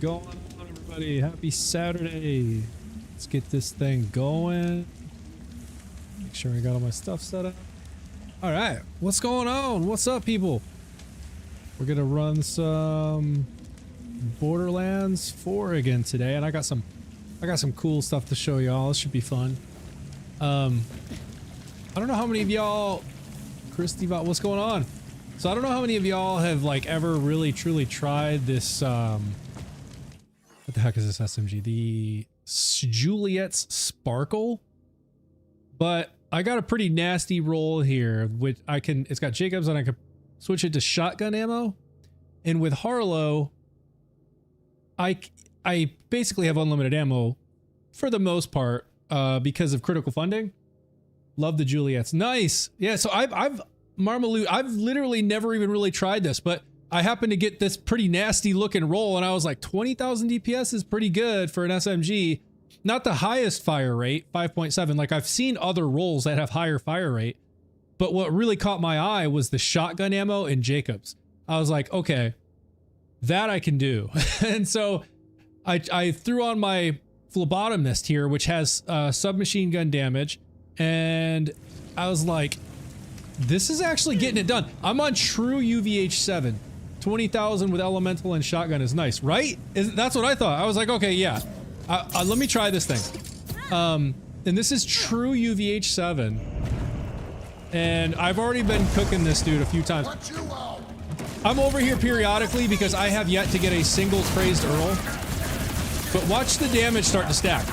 going on, everybody? Happy Saturday. Let's get this thing going. Make sure I got all my stuff set up. All right, what's going on? What's up, people? We're gonna run some Borderlands 4 again today, and I got some cool stuff to show y'all. This should be fun. I don't know how many of y'all, Christy, what's going on? So I don't know how many of y'all have like ever really truly tried this, what the heck is this SMG? The Juliet's Sparkle. But I got a pretty nasty roll here, which it's got Jacobs and I can switch it to shotgun ammo. And with Harlowe, I basically have unlimited ammo for the most part, because of critical funding. Love the Juliets. Nice. Yeah, so I've literally never even really tried this, but I happened to get this pretty nasty looking roll and I was like, 20,000 DPS is pretty good for an SMG. Not the highest fire rate, 5.7. Like I've seen other rolls that have higher fire rate, but what really caught my eye was the shotgun ammo in Jacobs. I was like, okay, that I can do. And so I threw on my phlebotomist here, which has submachine gun damage. And I was like, this is actually getting it done. I'm on true UVH7. 20,000 with elemental and shotgun is nice, right? That's what I thought. I was like, okay, yeah. Let me try this thing. And this is true UVH7. And I've already been cooking this dude a few times. I'm over here periodically because I have yet to get a single crazed Earl. But watch the damage start to stack.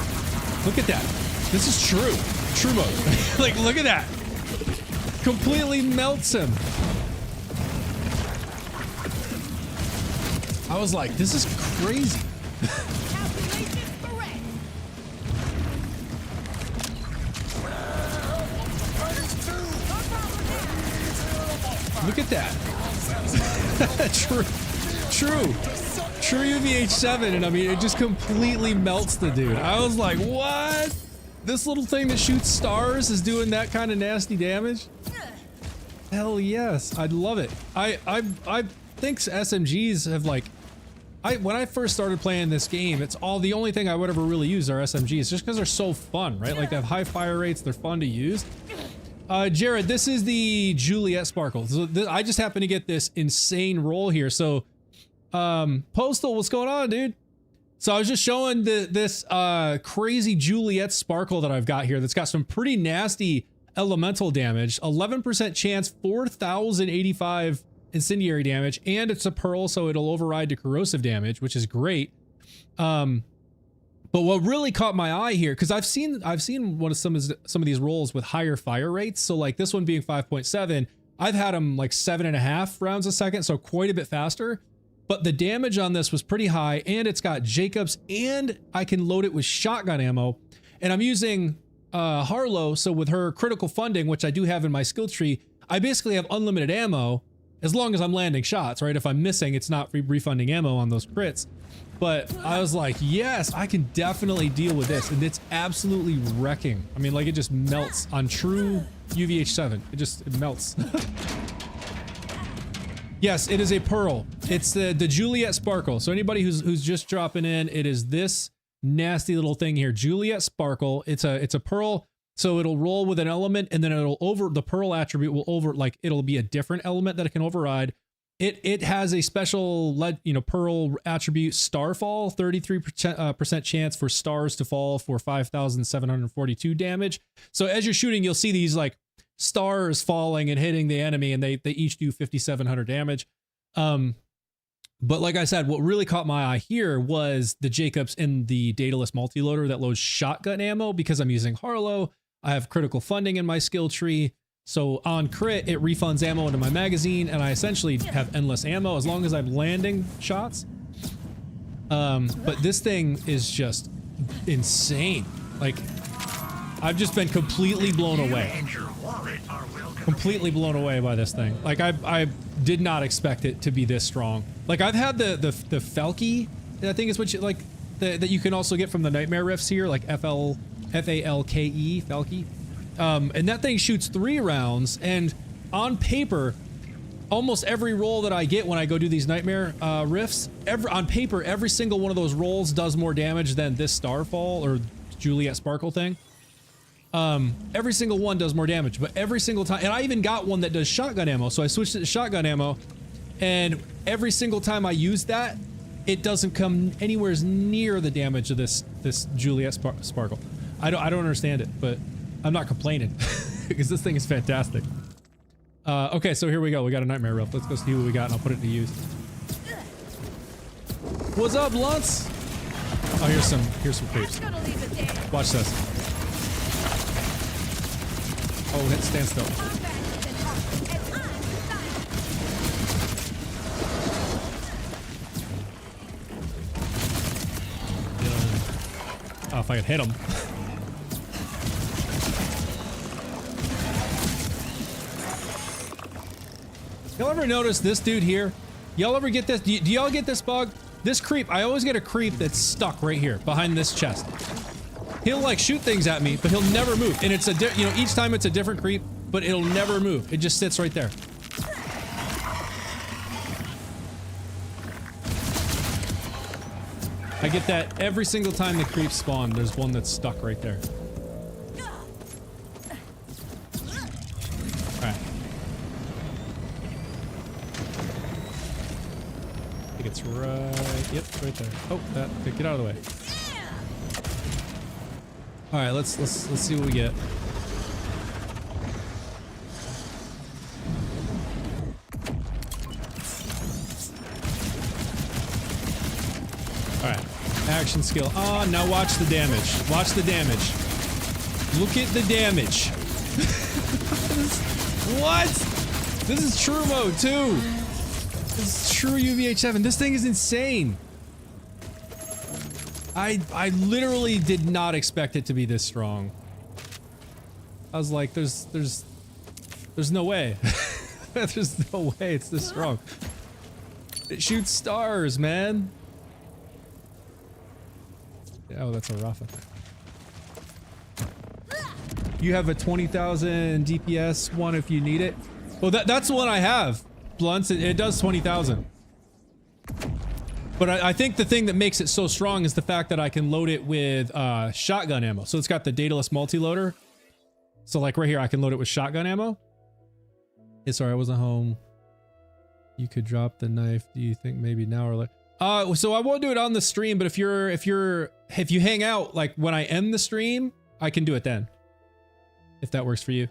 Look at that. This is true. True mode. Like, look at that. Completely melts him. I was like, this is crazy. Look at that. True UVH7, and I mean, it just completely melts the dude. I was like, what? This little thing that shoots stars is doing that kind of nasty damage? Hell yes, I'd love it. I think SMGs have like, when I first started playing this game, it's the only thing I would ever really use are SMGs, just because they're so fun, right? Like they have high fire rates, they're fun to use. Jared, this is the Juliet Sparkle. So I just happened to get this insane roll here. So, Postal, what's going on, dude? So I was just showing this crazy Juliet Sparkle that I've got here that's got some pretty nasty elemental damage. 11% chance, 4,085 incendiary damage, and it's a pearl, so it'll override to corrosive damage, which is great. But what really caught my eye here, because I've seen some of these rolls with higher fire rates. So like this one being 5.7, I've had them like 7.5 rounds a second, so quite a bit faster. But the damage on this was pretty high, and it's got Jacobs, and I can load it with shotgun ammo. And I'm using Harlowe, so with her critical funding, which I do have in my skill tree, I basically have unlimited ammo as long as I'm landing shots, right? If I'm missing, it's not refunding ammo on those crits. But I was like, yes, I can definitely deal with this, and it's absolutely wrecking. I mean, like, it just melts on true UVH7. It melts. Yes, it is a pearl. It's the Juliet Sparkle. So anybody who's just dropping in, it is this nasty little thing here, Juliet Sparkle. It's a pearl, so it'll roll with an element, and then the pearl attribute will it'll be a different element that it can override. It has a special pearl attribute, Starfall, 33% chance for stars to fall for 5,742 damage. So as you're shooting, you'll see these like stars falling and hitting the enemy, and they each do 5,700 damage. But like I said, what really caught my eye here was the Jacobs in the dataless multiloader that loads shotgun ammo. Because I'm using Harlowe, I have critical funding in my skill tree. So on crit, it refunds ammo into my magazine, and I essentially have endless ammo as long as I'm landing shots. But this thing is just insane. Like, I've just been completely blown away. Completely blown away by this thing. Like, I did not expect it to be this strong. Like, I've had the Falke, I think is what you like, that you can also get from the Nightmare Rifts here, like F-A-L-K-E, Falke. And that thing shoots 3 rounds, and on paper, almost every roll that I get when I go do these nightmare rifts, on paper, every single one of those rolls does more damage than this Starfall or Juliet Sparkle thing. Every single one does more damage, but every single time, and I even got one that does shotgun ammo, so I switched it to shotgun ammo, and every single time I use that, it doesn't come anywhere near the damage of this Juliet Sparkle. I don't understand it, but I'm not complaining because this thing is fantastic. Okay, so here we go. We got a nightmare rift. Let's go see what we got, and I'll put it to use. What's up, Lutz? Oh, here's some creeps. Watch this. Oh, hit standstill. Oh, if I could hit him. Y'all ever notice this dude here? Y'all ever get this? Do y'all get this bug? This creep, I always get a creep that's stuck right here behind this chest. He'll like shoot things at me, but he'll never move. And it's you know, each time it's a different creep, but it'll never move. It just sits right there. I get that every single time the creeps spawn. There's one that's stuck right there. Alright. I think it's right... Yep, right there. Oh, get out of the way. Alright, let's see what we get. Alright. Action skill. Oh, now watch the damage. Watch the damage. Look at the damage. What? This is true mode too. This is true UVHM7. This thing is insane. I literally did not expect it to be this strong. I was like, there's no way. There's no way it's this strong. It shoots stars, man. Oh, that's a Rafa. You have a 20,000 DPS one if you need it. Well, that's the one I have. Blunts, it does 20,000. But I think the thing that makes it so strong is the fact that I can load it with shotgun ammo. So it's got the dataless multi-loader. So like right here, I can load it with shotgun ammo. Hey, sorry, I wasn't home. You could drop the knife. Do you think maybe now or like? So I won't do it on the stream, but if you hang out like when I end the stream, I can do it then. If that works for you.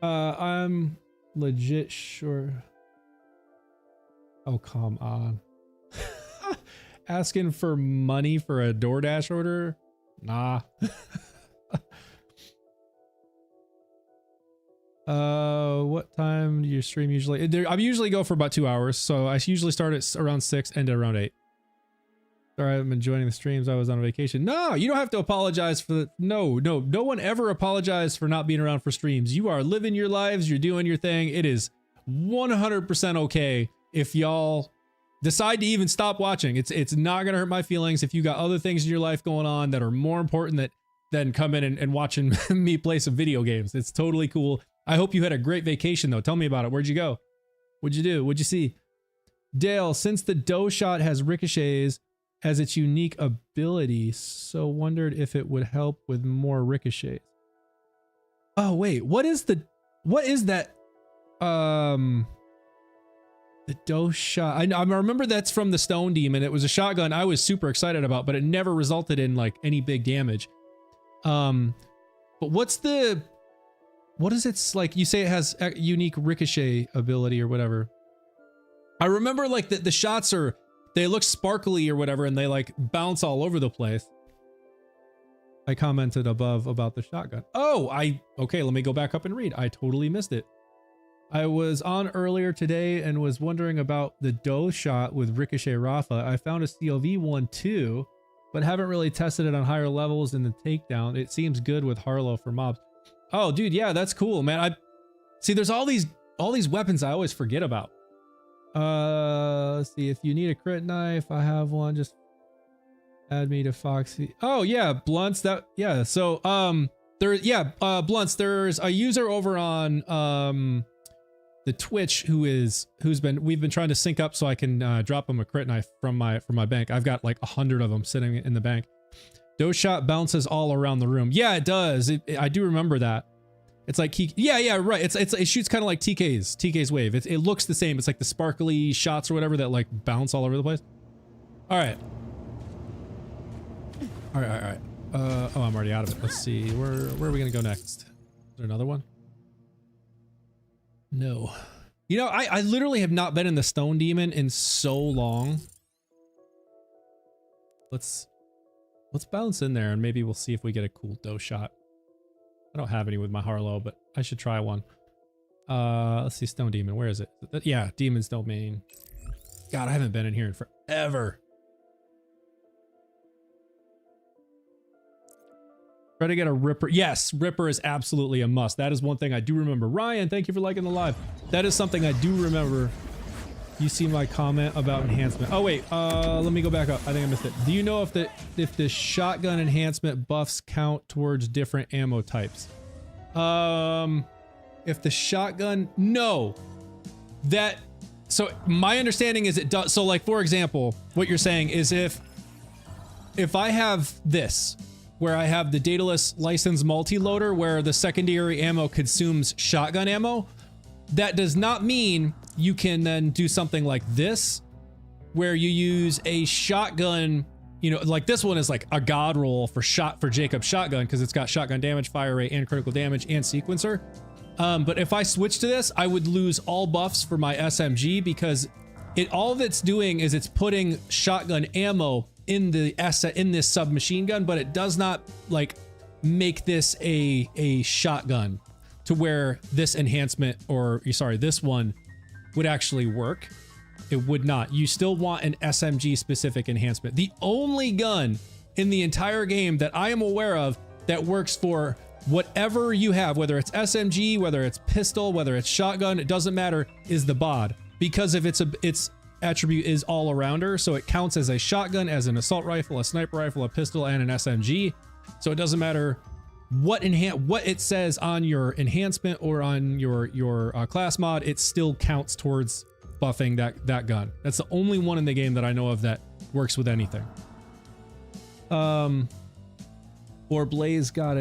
I'm legit sure. Oh, come on. Asking for money for a DoorDash order? Nah. What time do you stream usually? I usually go for about 2 hours, so I usually start at around 6, end at around 8. Sorry, I haven't been joining the streams. I was on vacation. No, you don't have to apologize for the... No one ever apologized for not being around for streams. You are living your lives. You're doing your thing. It is 100% okay if y'all decide to even stop watching. It's not gonna hurt my feelings if you got other things in your life going on that are more important than come in and watching me play some video games. It's totally cool. I hope you had a great vacation though. Tell me about it. Where'd you go? What'd you do? What'd you see? Dale, since the dough shot has ricochets as its unique ability, so wondered if it would help with more ricochets. Oh wait, what is that? The dough shot. I remember that's from the Stone Demon. It was a shotgun I was super excited about, but it never resulted in like any big damage. But what is its like? You say it has a unique ricochet ability or whatever. I remember like the shots they look sparkly or whatever, and they like bounce all over the place. I commented above about the shotgun. Oh, okay, let me go back up and read. I totally missed it. I was on earlier today and was wondering about the dough shot with Ricochet Rafa. I found a COV one too, but haven't really tested it on higher levels in the takedown. It seems good with Harlowe for mobs. Oh, dude, yeah, that's cool, man. I see. There's all these weapons I always forget about. Let's see. If you need a crit knife, I have one. Just add me to Foxy. Oh yeah, blunts. Yeah. So blunts. There's a user over on the the Twitch we've been trying to sync up so I can drop him a crit knife from my bank. I've got like 100 of them sitting in the bank. Dose shot bounces all around the room. Yeah, it does. I do remember that. It's like yeah, right. It shoots kind of like TK's wave. It looks the same. It's like the sparkly shots or whatever that like bounce all over the place. All right. Oh, I'm already out of it. Let's see. Where are we gonna go next? Is there another one? No. You know, I literally have not been in the Stone Demon in so long. Let's bounce in there and maybe we'll see if we get a cool dose shot. I don't have any with my Harlowe, but I should try one. Let's see, Stone Demon. Where is it? Yeah, Demon's Domain. God, I haven't been in here in forever. Try to get a Ripper. Yes, Ripper is absolutely a must. That is one thing I do remember. Ryan, thank you for liking the live. That is something I do remember. You see my comment about enhancement. Oh wait, let me go back up. I think I missed it. Do you know if the shotgun enhancement buffs count towards different ammo types? If the shotgun, no. So my understanding is it does. So like, for example, what you're saying is if I have this, where I have the Daedalus license multi-loader where the secondary ammo consumes shotgun ammo, that does not mean you can then do something like this, where you use a shotgun, you know, like this one is like a god roll for Jacob's shotgun because it's got shotgun damage, fire rate, and critical damage, and sequencer. But if I switch to this, I would lose all buffs for my SMG because all that's doing is it's putting shotgun ammo in this submachine gun, but it does not like make this a shotgun to where this enhancement this one would actually work. It would not. You still want an SMG specific enhancement. The only gun in the entire game that I am aware of that works for whatever you have, whether it's SMG, whether it's pistol, whether it's shotgun, it doesn't matter, is the BOD, because if its attribute is all arounder, so it counts as a shotgun, as an assault rifle, a sniper rifle, a pistol, and an SMG. So it doesn't matter what it says on your enhancement or on your class mod, it still counts towards buffing that gun. That's the only one in the game that I know of that works with anything. Or Blaze got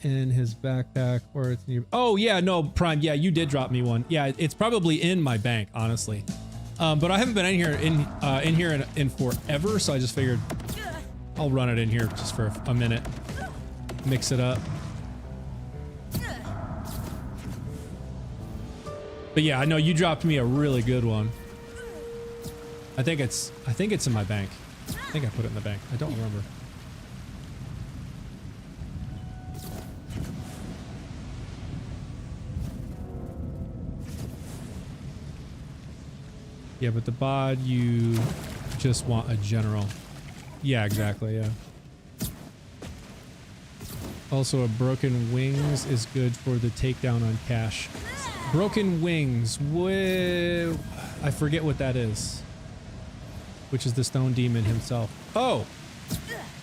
in his backpack, or it's new. Oh yeah, no, Prime, yeah, you did drop me one. Yeah, it's probably in my bank, honestly. But I haven't been in here in forever, so I just figured I'll run it in here just for a minute, mix it up. But yeah, I know you dropped me a really good one. I think it's in my bank. I think I put it in the bank. I don't remember. Yeah, but the bod, you just want a general. Yeah, exactly, yeah. Also, a broken wings is good for the takedown on cash. Broken wings, I forget what that is. Which is the Stone Demon himself. Oh!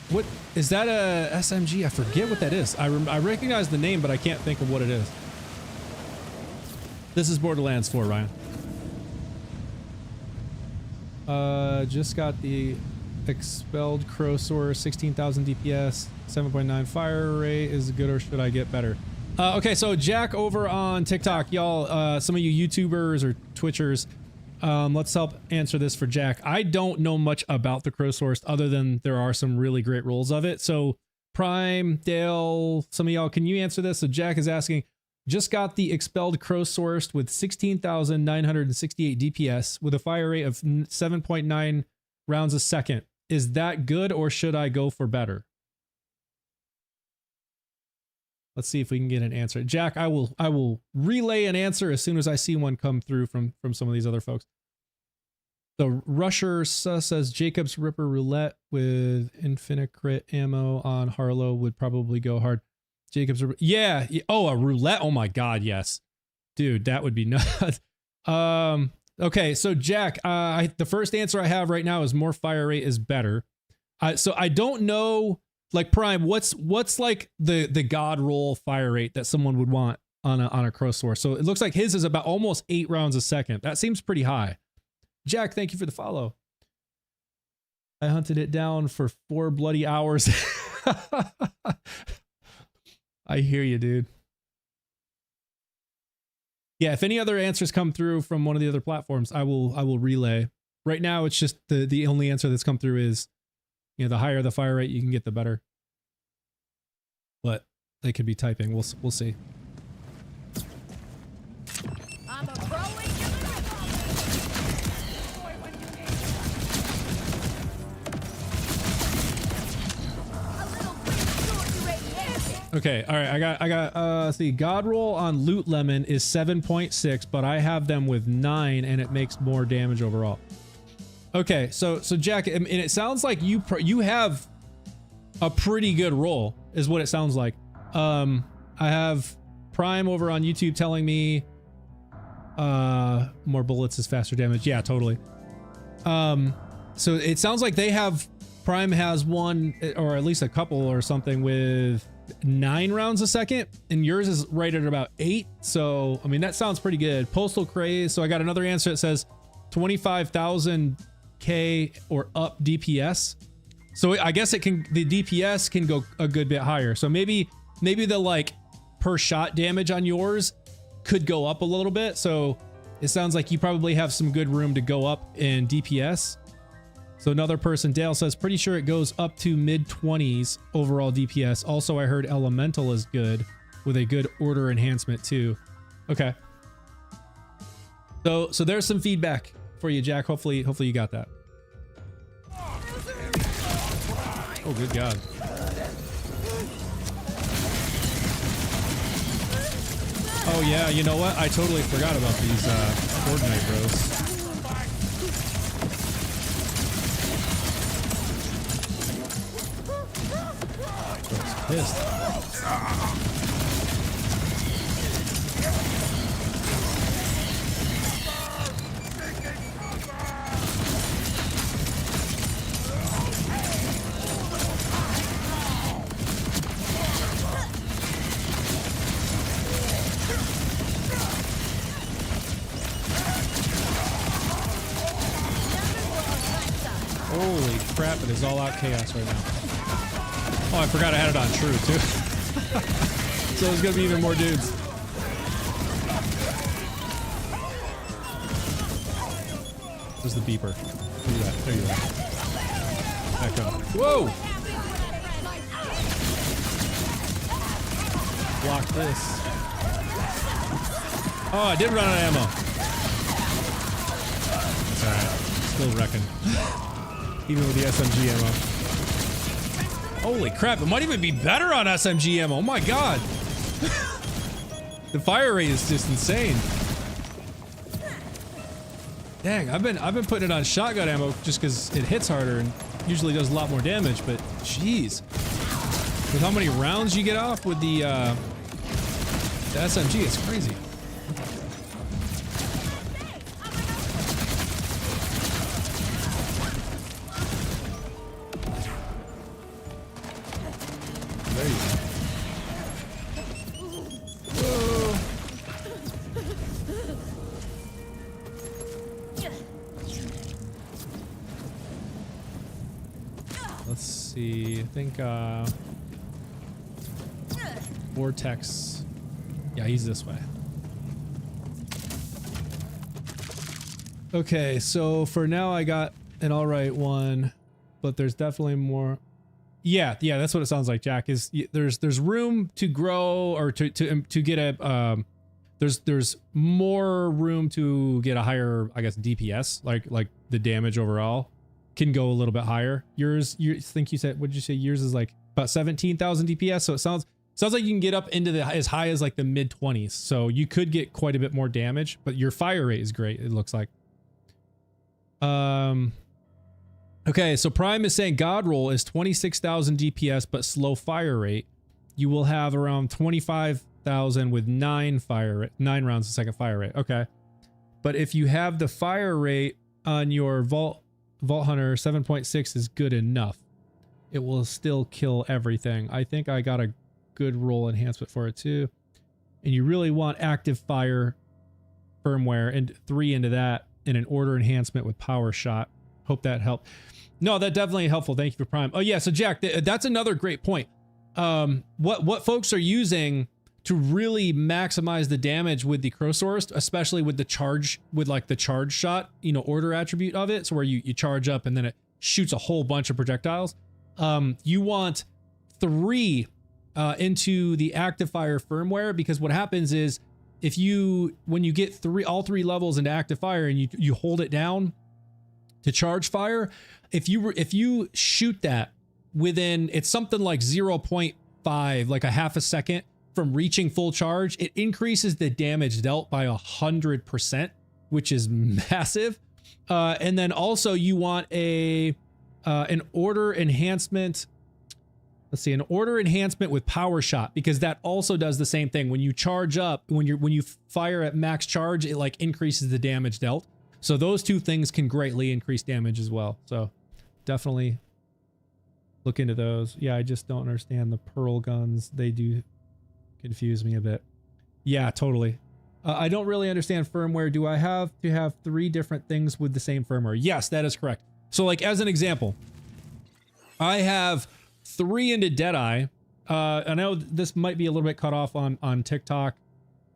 What, is that a SMG? I forget what that is. I recognize the name, but I can't think of what it is. This is Borderlands 4, Ryan. Just got the expelled crow source, 16,000 DPS, 7.9 fire rate. Is it good or should I get better? Okay, so Jack over on TikTok, y'all, some of you YouTubers or Twitchers, let's help answer this for Jack. I don't know much about the crow source other than there are some really great rolls of it. So Prime, Dale, some of y'all, can you answer this? So Jack is asking, just got the expelled crow sourced with 16,968 DPS with a fire rate of 7.9 rounds a second. Is that good or should I go for better? Let's see if we can get an answer. Jack, I will relay an answer as soon as I see one come through from some of these other folks. The Rusher says Jacob's Ripper Roulette with infinite crit ammo on Harlowe would probably go hard. Jacob's, yeah. Oh, a roulette. Oh my God. Yes, dude, that would be nuts. Okay. So Jack, the first answer I have right now is more fire rate is better. So I don't know, like Prime, what's like the God roll fire rate that someone would want on a crow source. So it looks like his is about almost 8 rounds a second. That seems pretty high. Jack, thank you for the follow. I hunted it down for 4 bloody hours. I hear you, dude. Yeah, if any other answers come through from one of the other platforms, I will relay. Right now, it's just the only answer that's come through is, you know, the higher the fire rate you can get, the better. But they could be typing. We'll see. I'm a pro in Okay, all right, I got let's see, God roll on Loot Lemon is 7.6, but I have them with 9 and it makes more damage overall. Okay, so Jack, and it sounds like you have a pretty good roll is what it sounds like. I have Prime over on YouTube telling me more bullets is faster damage. Yeah, totally. So it sounds like they have, Prime has one or at least a couple or something with 9 rounds a second, and yours is right at about 8. So I mean, that sounds pretty good. Postal Craze. So I got another answer that says 25,000 K or up DPS. So I guess the DPS can go a good bit higher. So maybe the like per shot damage on yours could go up a little bit. So it sounds like you probably have some good room to go up in DPS. So another person, Dale, says, pretty sure it goes up to mid-20s overall DPS. Also, I heard Elemental is good with a good order enhancement too. Okay. So there's some feedback for you, Jack. Hopefully you got that. Oh, good God. Oh yeah, you know what? I totally forgot about these Fortnite bros. Pissed. Holy crap, it is all out chaos right now. Oh, I forgot I had it on true too. So there's gonna be even more dudes. There's the beeper. Look at that. There you are. Back up. Whoa! Block this. Oh, I did run out of ammo. It's alright. Still wrecking. Even with the SMG ammo. Holy crap, it might even be better on SMG ammo. Oh my God. The fire rate is just insane. Dang, I've been putting it on shotgun ammo just because it hits harder and usually does a lot more damage, but jeez. With how many rounds you get off with the SMG, it's crazy. There you go. Whoa. Let's see, I think Vortex. Yeah, he's this way. Okay, so for now I got an alright one, but there's definitely more. Yeah, that's what it sounds like, Jack. Is there's room to grow or to get a there's more room to get a higher, I guess, DPS, like the damage overall can go a little bit higher. Yours, you think you said, what did you say? Yours is like about 17,000 DPS, so it sounds like you can get up into the as high as like the mid 20s. So you could get quite a bit more damage, but your fire rate is great, it looks like. Okay, so Prime is saying God roll is 26,000 DPS but slow fire rate. You will have around 25,000 with 9 rounds a second fire rate. Okay. But if you have the fire rate on your Vault Hunter, 7.6 is good enough. It will still kill everything. I think I got a good roll enhancement for it too. and you really want active fire firmware and 3 into that, and an order enhancement with power shot. Hope that helped. No, that definitely helpful. Thank you for Prime. Oh yeah, so Jack, that's another great point. What folks are using to really maximize the damage with the Crowsourced, especially with the charge, with like the charge shot, you know, order attribute of it, so where you charge up and then it shoots a whole bunch of projectiles. You want 3 into the active fire firmware, because what happens is when you get all 3 levels into active fire and you hold it down to charge fire, if you shoot that within, it's something like 0.5, like a half a second from reaching full charge, it increases the damage dealt by 100%, which is massive. And then also you want an order enhancement. Let's see, an order enhancement with power shot, because that also does the same thing. When you charge up, when you fire at max charge, it like increases the damage dealt. So those 2 things can greatly increase damage as well. So definitely look into those. Yeah, I just don't understand the pearl guns. They do confuse me a bit. Yeah, totally. I don't really understand firmware. Do I have to have 3 different things with the same firmware? Yes, that is correct. So like as an example, I have 3 into Deadeye. I know this might be a little bit cut off on TikTok.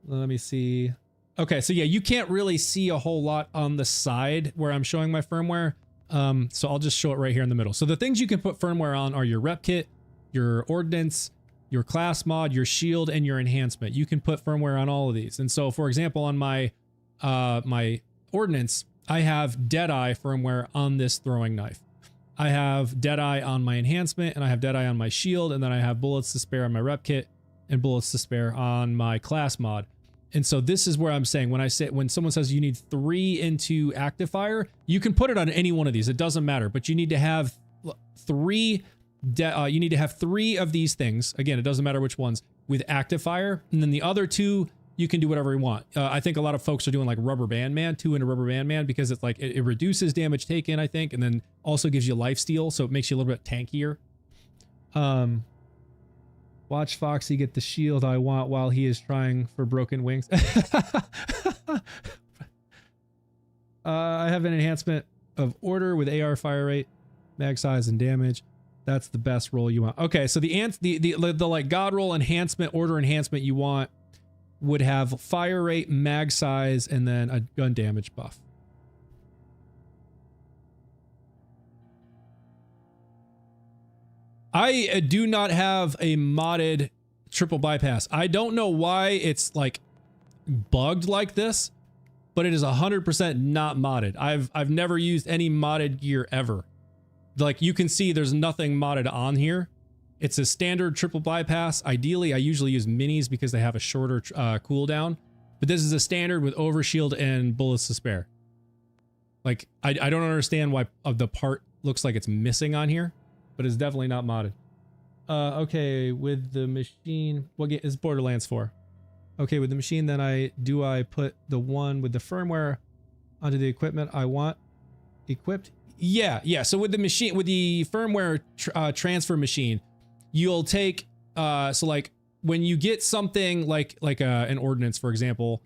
Let me see. Okay, so yeah, you can't really see a whole lot on the side where I'm showing my firmware. So I'll just show it right here in the middle. So the things you can put firmware on are your rep kit, your ordnance, your class mod, your shield, and your enhancement. You can put firmware on all of these. And so for example, on my my ordnance, I have Deadeye firmware on this throwing knife. I have Deadeye on my enhancement, and I have Deadeye on my shield, and then I have bullets to spare on my rep kit and bullets to spare on my class mod. And so this is where I'm saying, when someone says you need 3 into active fire, you can put it on any one of these. It doesn't matter, but you need to have 3 of these things. Again, it doesn't matter which ones with active fire, and then the other 2 you can do whatever you want. I think a lot of folks are doing like Rubber Band Man, 2 into Rubber Band Man, because it's like it reduces damage taken, I think, and then also gives you life steal, so it makes you a little bit tankier. Watch Foxy get the shield I want while he is trying for broken wings. I have an enhancement of order with AR fire rate, mag size, and damage. That's the best roll you want. Okay, so the like god roll enhancement, order enhancement you want would have fire rate, mag size, and then a gun damage buff. I do not have a modded triple bypass. I don't know why it's like bugged like this, but it is 100% not modded. I've never used any modded gear ever. Like you can see there's nothing modded on here. It's a standard triple bypass. Ideally, I usually use minis because they have a shorter cooldown, but this is a standard with overshield and bullets to spare. Like I don't understand why the part looks like it's missing on here, but it's definitely not modded. Okay, with the machine, what is Borderlands 4? Okay, with the machine, then I put the one with the firmware onto the equipment I want equipped? Yeah. So with the machine, with the firmware transfer machine, you'll take so like when you get something like an ordnance, for example,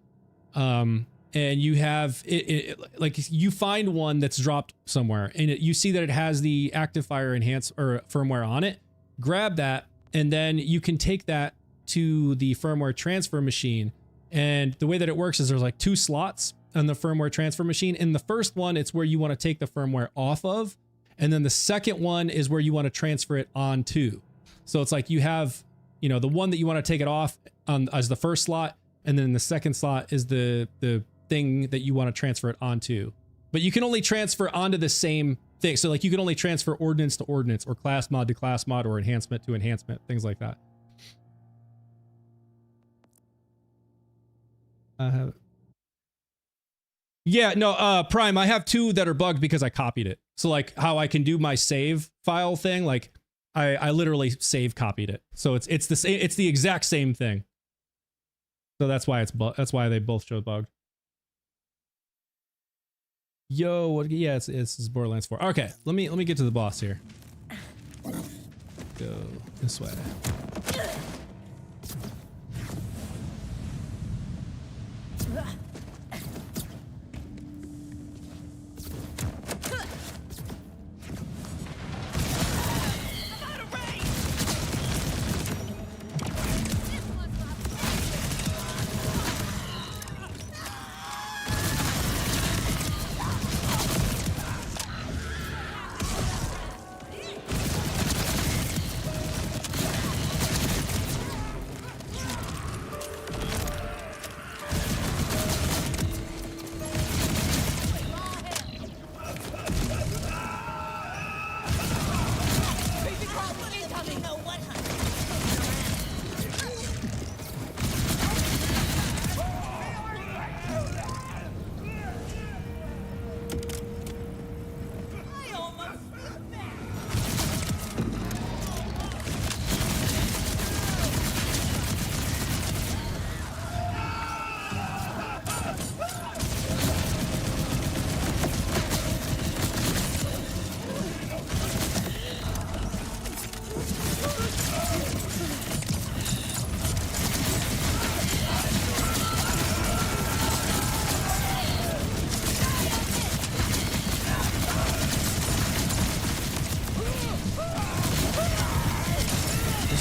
and you have it like you find one that's dropped somewhere and you see that it has the active fire enhance or firmware on it, grab that, and then you can take that to the firmware transfer machine. And the way that it works is there's like 2 slots on the firmware transfer machine. In the first one, it's where you want to take the firmware off of, and then the second one is where you want to transfer it onto. So it's like you have, you know, the one that you want to take it off on as the first slot, and then the second slot is the thing that you want to transfer it onto. But you can only transfer onto the same thing. So like you can only transfer ordnance to ordnance, or class mod to class mod, or enhancement to enhancement, things like that. Yeah, no, Prime, I have 2 that are bugged because I copied it. So like how I can do my save file thing, like I literally save copied it. So it's the same, it's the exact same thing. So that's why that's why they both show bugged. Yo, what? Yeah, it's Borderlands 4. Okay, let me get to the boss here. Go this way.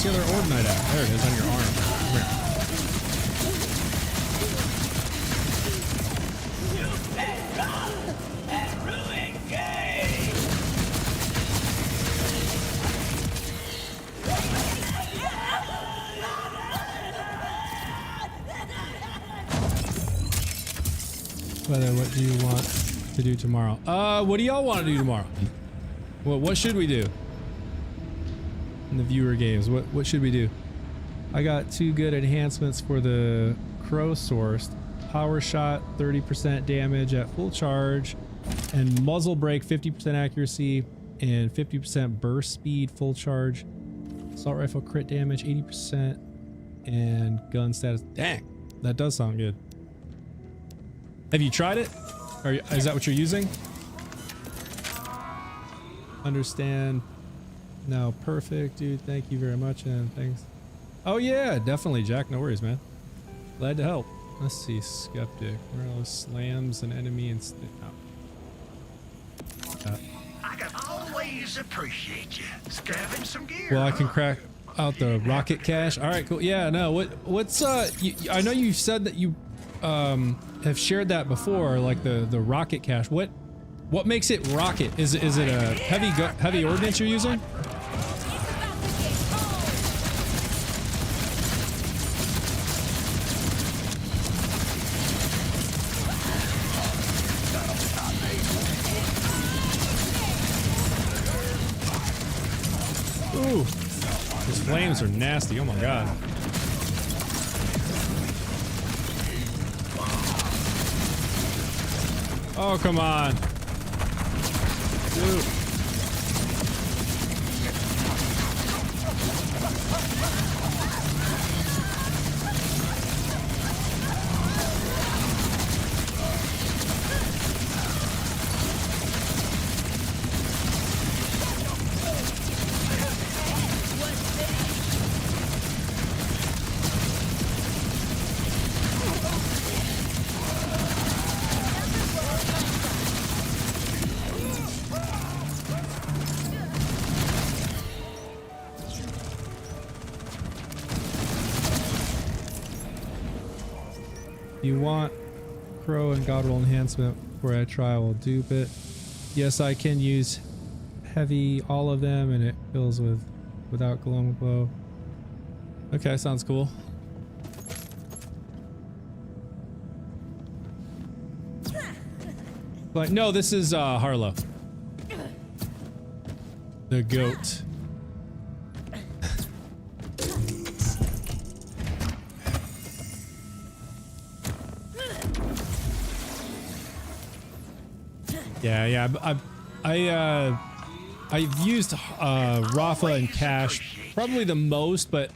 Where's the other Ordinite at? There it is on your arm. Come here. What do you want to do tomorrow? What do y'all want to do tomorrow? What should we do? In the viewer games, what should we do? I got 2 good enhancements for the crow source. Power shot, 30% damage at full charge, and muzzle brake, 50% accuracy and 50% burst speed full charge. Assault rifle crit damage, 80%, and gun status. Dang, that does sound good. Have you tried it? Or is that what you're using? Understand. No, perfect, dude. Thank you very much, and thanks. Oh yeah, definitely, Jack. No worries, man. Glad to help. Let's see, skeptic. Where are those slams an enemy and I can always appreciate you scavenging some gear. well, I can crack out the rocket cache. All right, cool. Yeah, no. What's I know you said that you have shared that before, like the rocket cache. What makes it rocket? Is it a heavy ordnance you're using? Ooh, those flames are nasty. Oh my god. Oh, come on. Dude. You want crow and godroll enhancement before I try, I will dupe it. Yes, I can use heavy, all of them, and it fills without glow. Okay, sounds cool. But no, this is Harlowe. The goat. Yeah. I've used Rafa and Cash probably the most, but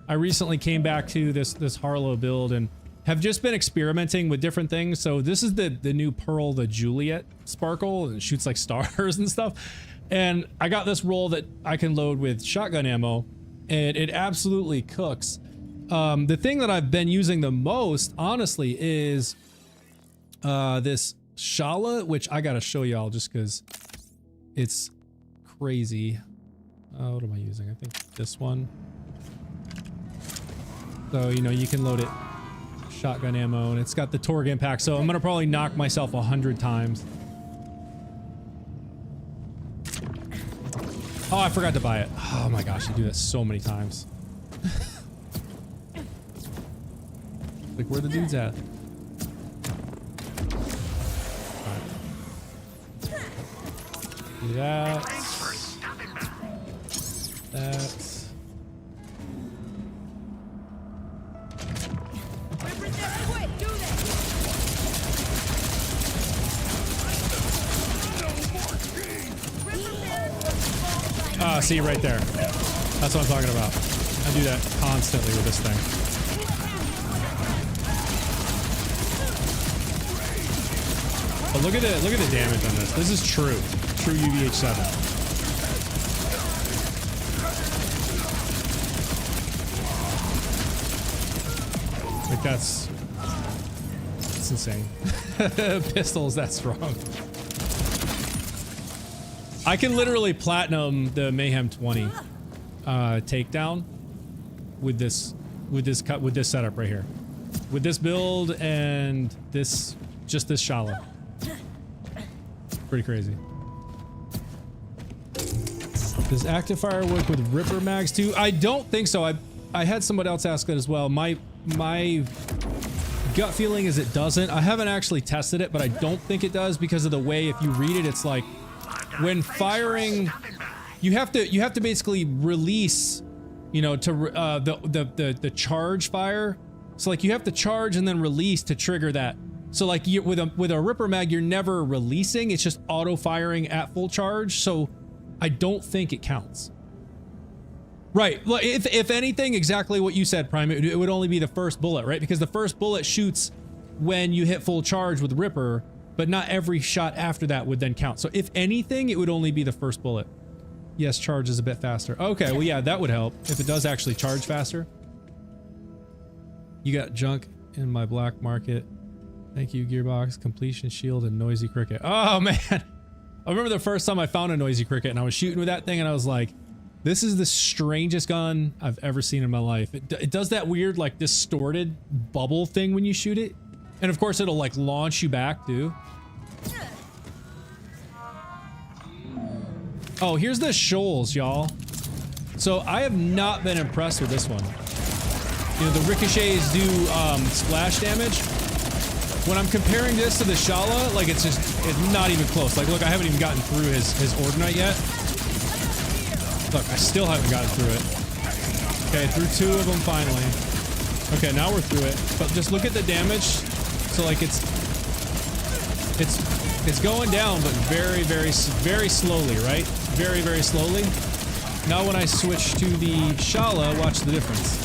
I recently came back to this Harlowe build and have just been experimenting with different things. So this is the new Pearl, the Juliet Sparkle, and it shoots like stars and stuff. And I got this roll that I can load with shotgun ammo, and it absolutely cooks. The thing that I've been using the most, honestly, is this Shala, which I gotta show y'all just because it's crazy. What am I using? I think this one. So, you know, you can load it shotgun ammo, and it's got the Torg impact, so I'm gonna probably knock myself 100 times. Oh, I forgot to buy it. Oh my gosh, I do that so many times. Like, where the dude's at? Alright. Do that. That. Ah, see right there. That's what I'm talking about. I do that constantly with this thing. But look at the damage on this. This is true UVH7. Like that's insane. Pistols that strong. I can literally platinum the Mayhem 20 takedown with this setup right here, with this build and this Shala. Pretty crazy. Does active fire work with Ripper mags too? I don't think so. I had somebody else ask that as well. My gut feeling is it doesn't. I haven't actually tested it, but I don't think it does because of the way if you read it, it's like when firing, you have to basically release, you know, to the charge fire. So like you have to charge and then release to trigger that. So like with a Ripper mag, you're never releasing. It's just auto firing at full charge. So I don't think it counts. Right. Well, if anything, exactly what you said, Prime. It would only be the first bullet, right? Because the first bullet shoots when you hit full charge with Ripper, but not every shot after that would then count. So if anything, it would only be the first bullet. Yes, charge is a bit faster. Okay, well, yeah, that would help if it does actually charge faster. You got junk in my black market. Thank you, Gearbox, Completion Shield, and Noisy Cricket. Oh, man. I remember the first time I found a Noisy Cricket and I was shooting with that thing and I was like, this is the strangest gun I've ever seen in my life. It does that weird, like, distorted bubble thing when you shoot it. And of course, it'll, like, launch you back, too. Oh, here's the Shoals, y'all. So I have not been impressed with this one. You know, the ricochets do splash damage. When I'm comparing this to the Shala, like, it's not even close. Like, look, I haven't even gotten through his Ordinite yet. Look, I still haven't gotten through it. Okay, through 2 of them finally. Okay, now we're through it. But just look at the damage. So like it's going down, but very, very, very slowly, right? Very, very slowly. Now when I switch to the Shala, watch the difference.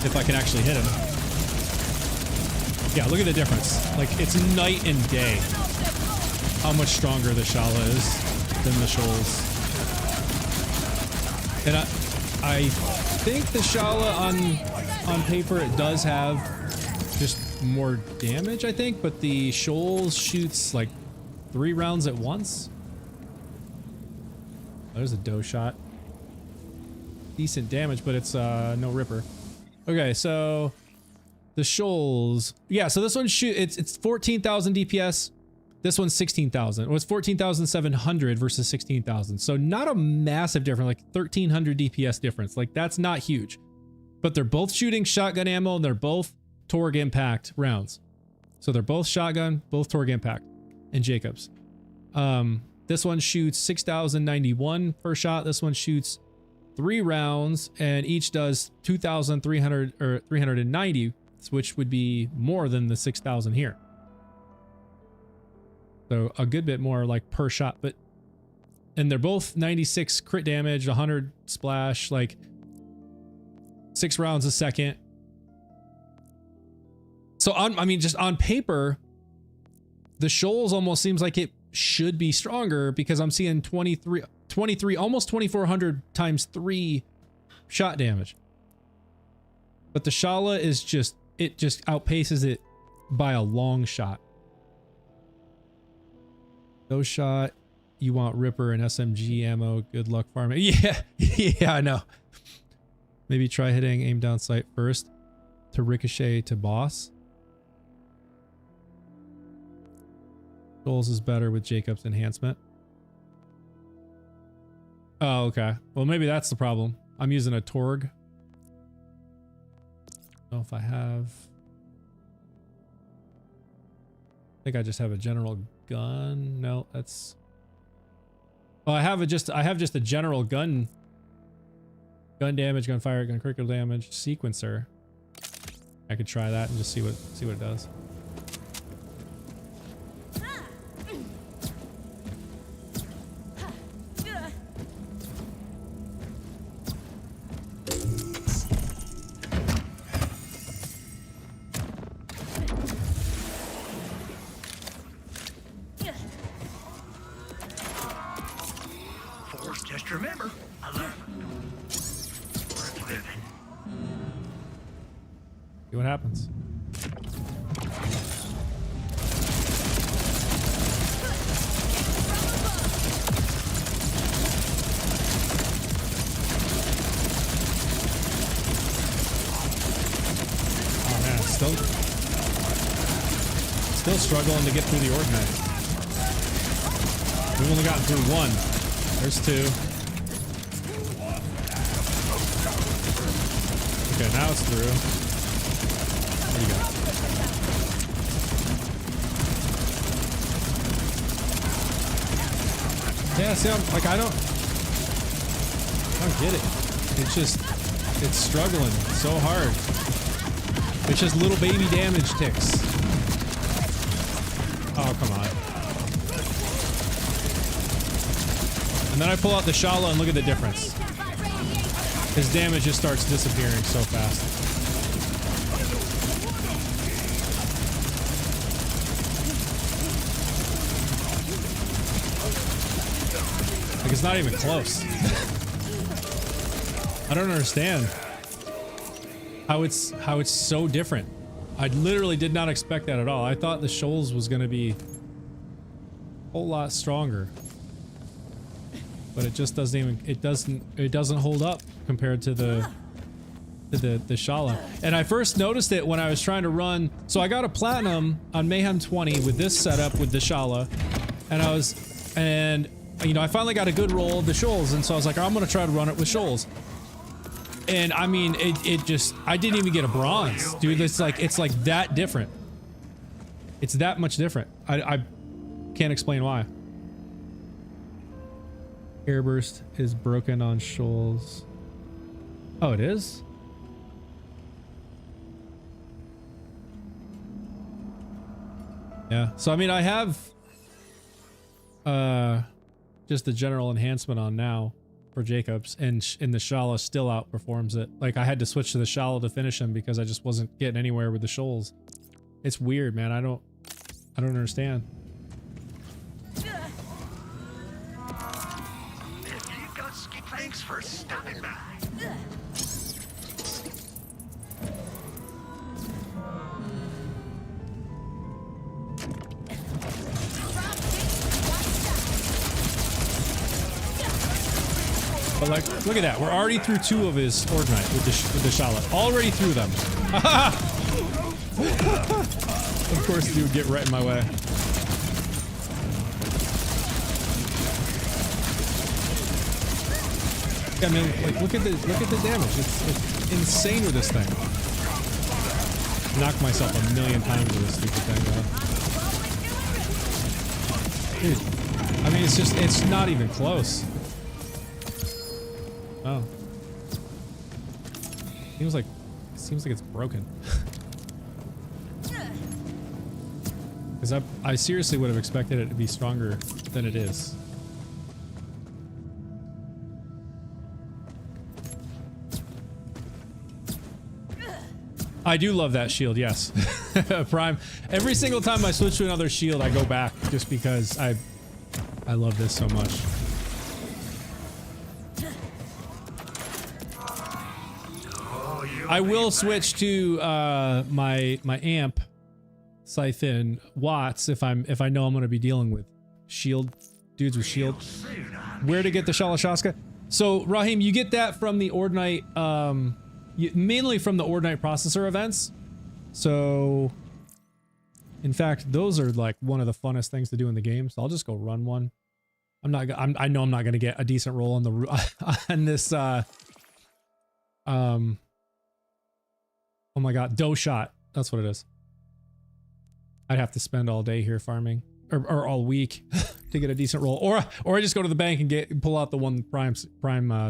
If I can actually hit him. Yeah, look at the difference. Like, it's night and day how much stronger the Shala is than the Shoals. And I think the Shala on paper, it does have just more damage, I think, but the Shoals shoots like 3 rounds at once. There's a doe shot. Decent damage, but it's no Ripper. Okay, so the Shoals, yeah, so this one it's 14,000 DPS. This one's 16,000. Well, it's 14,700 versus 16,000. So not a massive difference, like 1,300 DPS difference. Like, that's not huge. But they're both shooting shotgun ammo and they're both Torg impact rounds. So they're both shotgun, both Torg impact, and Jacobs. This one shoots 6,091 per shot. This one shoots 3 rounds and each does 2,300 or 390, which would be more than the 6,000 here. So a good bit more like per shot, and they're both 96 crit damage, 100 splash, like 6 rounds a second. So I mean, just on paper, the Shoals almost seems like it should be stronger because I'm seeing 23, almost 2,400 times 3 shot damage. But the Shala is just, it just outpaces it by a long shot. No shot. You want Ripper and SMG ammo. Good luck farming. Yeah, yeah, I know. Maybe try hitting aim down sight first to ricochet to boss. Shoals is better with Jacob's enhancement. Oh, okay. Well, maybe that's the problem. I'm using a Torg. I don't know if I have. I think I just have a general gun. No, that's. Oh, I have just a general gun damage, gunfire, gun critical damage sequencer. I could try that and just see what it does. Just remember, I love worth living. See what happens. Oh man, still struggling to get through the Ordnite. We've only gotten through one. There's two. Okay, now it's through. There you go. Yeah, see, I don't get it. It's struggling so hard. It's just little baby damage ticks. Oh, come on. And then I pull out the Shala and look at the difference. His damage just starts disappearing so fast. Like, it's not even close. I don't understand how it's so different. I literally did not expect that at all. I thought the Shoals was going to be a whole lot stronger. But it just doesn't even, it doesn't hold up compared to the Shala. And I first noticed it when I was trying to run. So I got a platinum on Mayhem 20 with this setup with the Shala. And you know, I finally got a good roll of the Shoals. And so I was like, I'm going to try to run it with Shoals. And I mean, it just, I didn't even get a bronze, dude. It's like that different. It's that much different. I can't explain why. Airburst is broken on Shoals. Oh, it is? Yeah. So, I mean, I have just the general enhancement on now for Jacobs, and the Shala still outperforms it. Like, I had to switch to the Shala to finish him because I just wasn't getting anywhere with the Shoals. It's weird, man. I don't understand. Thanks for stopping by. But like, look at that. We're already through two of his Ordnite with the Shala. Already through them. Of course, he would get right in my way. I mean, like, look at the damage. It's insane with this thing. Knocked myself a million times with this stupid thing, though. Dude, I mean, it's not even close. Oh. Seems like it's broken. Because I seriously would have expected it to be stronger than it is. I do love that shield, yes. Prime. Every single time I switch to another shield, I go back just because I love this so much. I will switch to my amp siphon watts if I know I'm going to be dealing with shield dudes with shield. Where to get the Shala? So Raheem, you get that from the Ordnite, mainly from the Ordnite processor events. So in fact, those are like one of the funnest things to do in the game. So I'll just go run one. I know I'm not going to get a decent roll on the on this oh my god, dough shot. That's what it is. I'd have to spend all day here farming, or all week to get a decent roll, or I just go to the bank and pull out the one Prime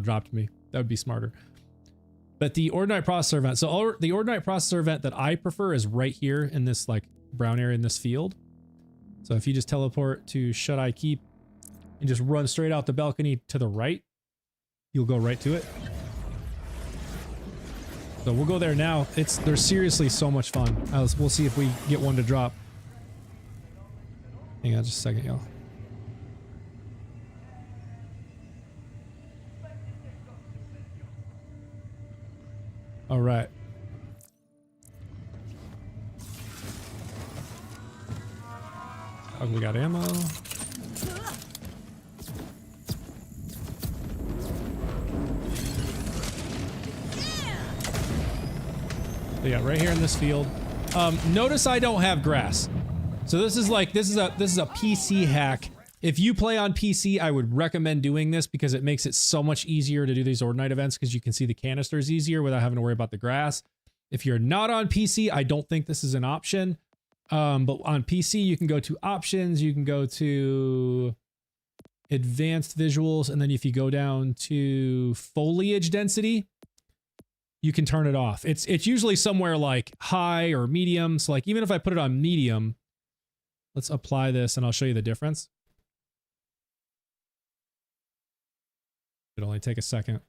dropped me. That would be smarter. But the Ordnite processor event. So the Ordnite processor event that I prefer is right here in this like brown area in this field. So if you just teleport to Should I Keep and just run straight out the balcony to the right, you'll go right to it. So we'll go there now. They're seriously so much fun. We'll see if we get one to drop. Hang on just a second, y'all. All right. Oh, we got ammo. So yeah, right here in this field. Notice I don't have grass. So this is a PC hack. If you play on PC, I would recommend doing this because it makes it so much easier to do these Ordnite events because you can see the canisters easier without having to worry about the grass. If you're not on PC, I don't think this is an option. But on PC, you can go to options, you can go to advanced visuals, and then if you go down to foliage density, you can turn it off. It's usually somewhere like high or medium. So like even if I put it on medium, let's apply this and I'll show you the difference. It'll only take a second.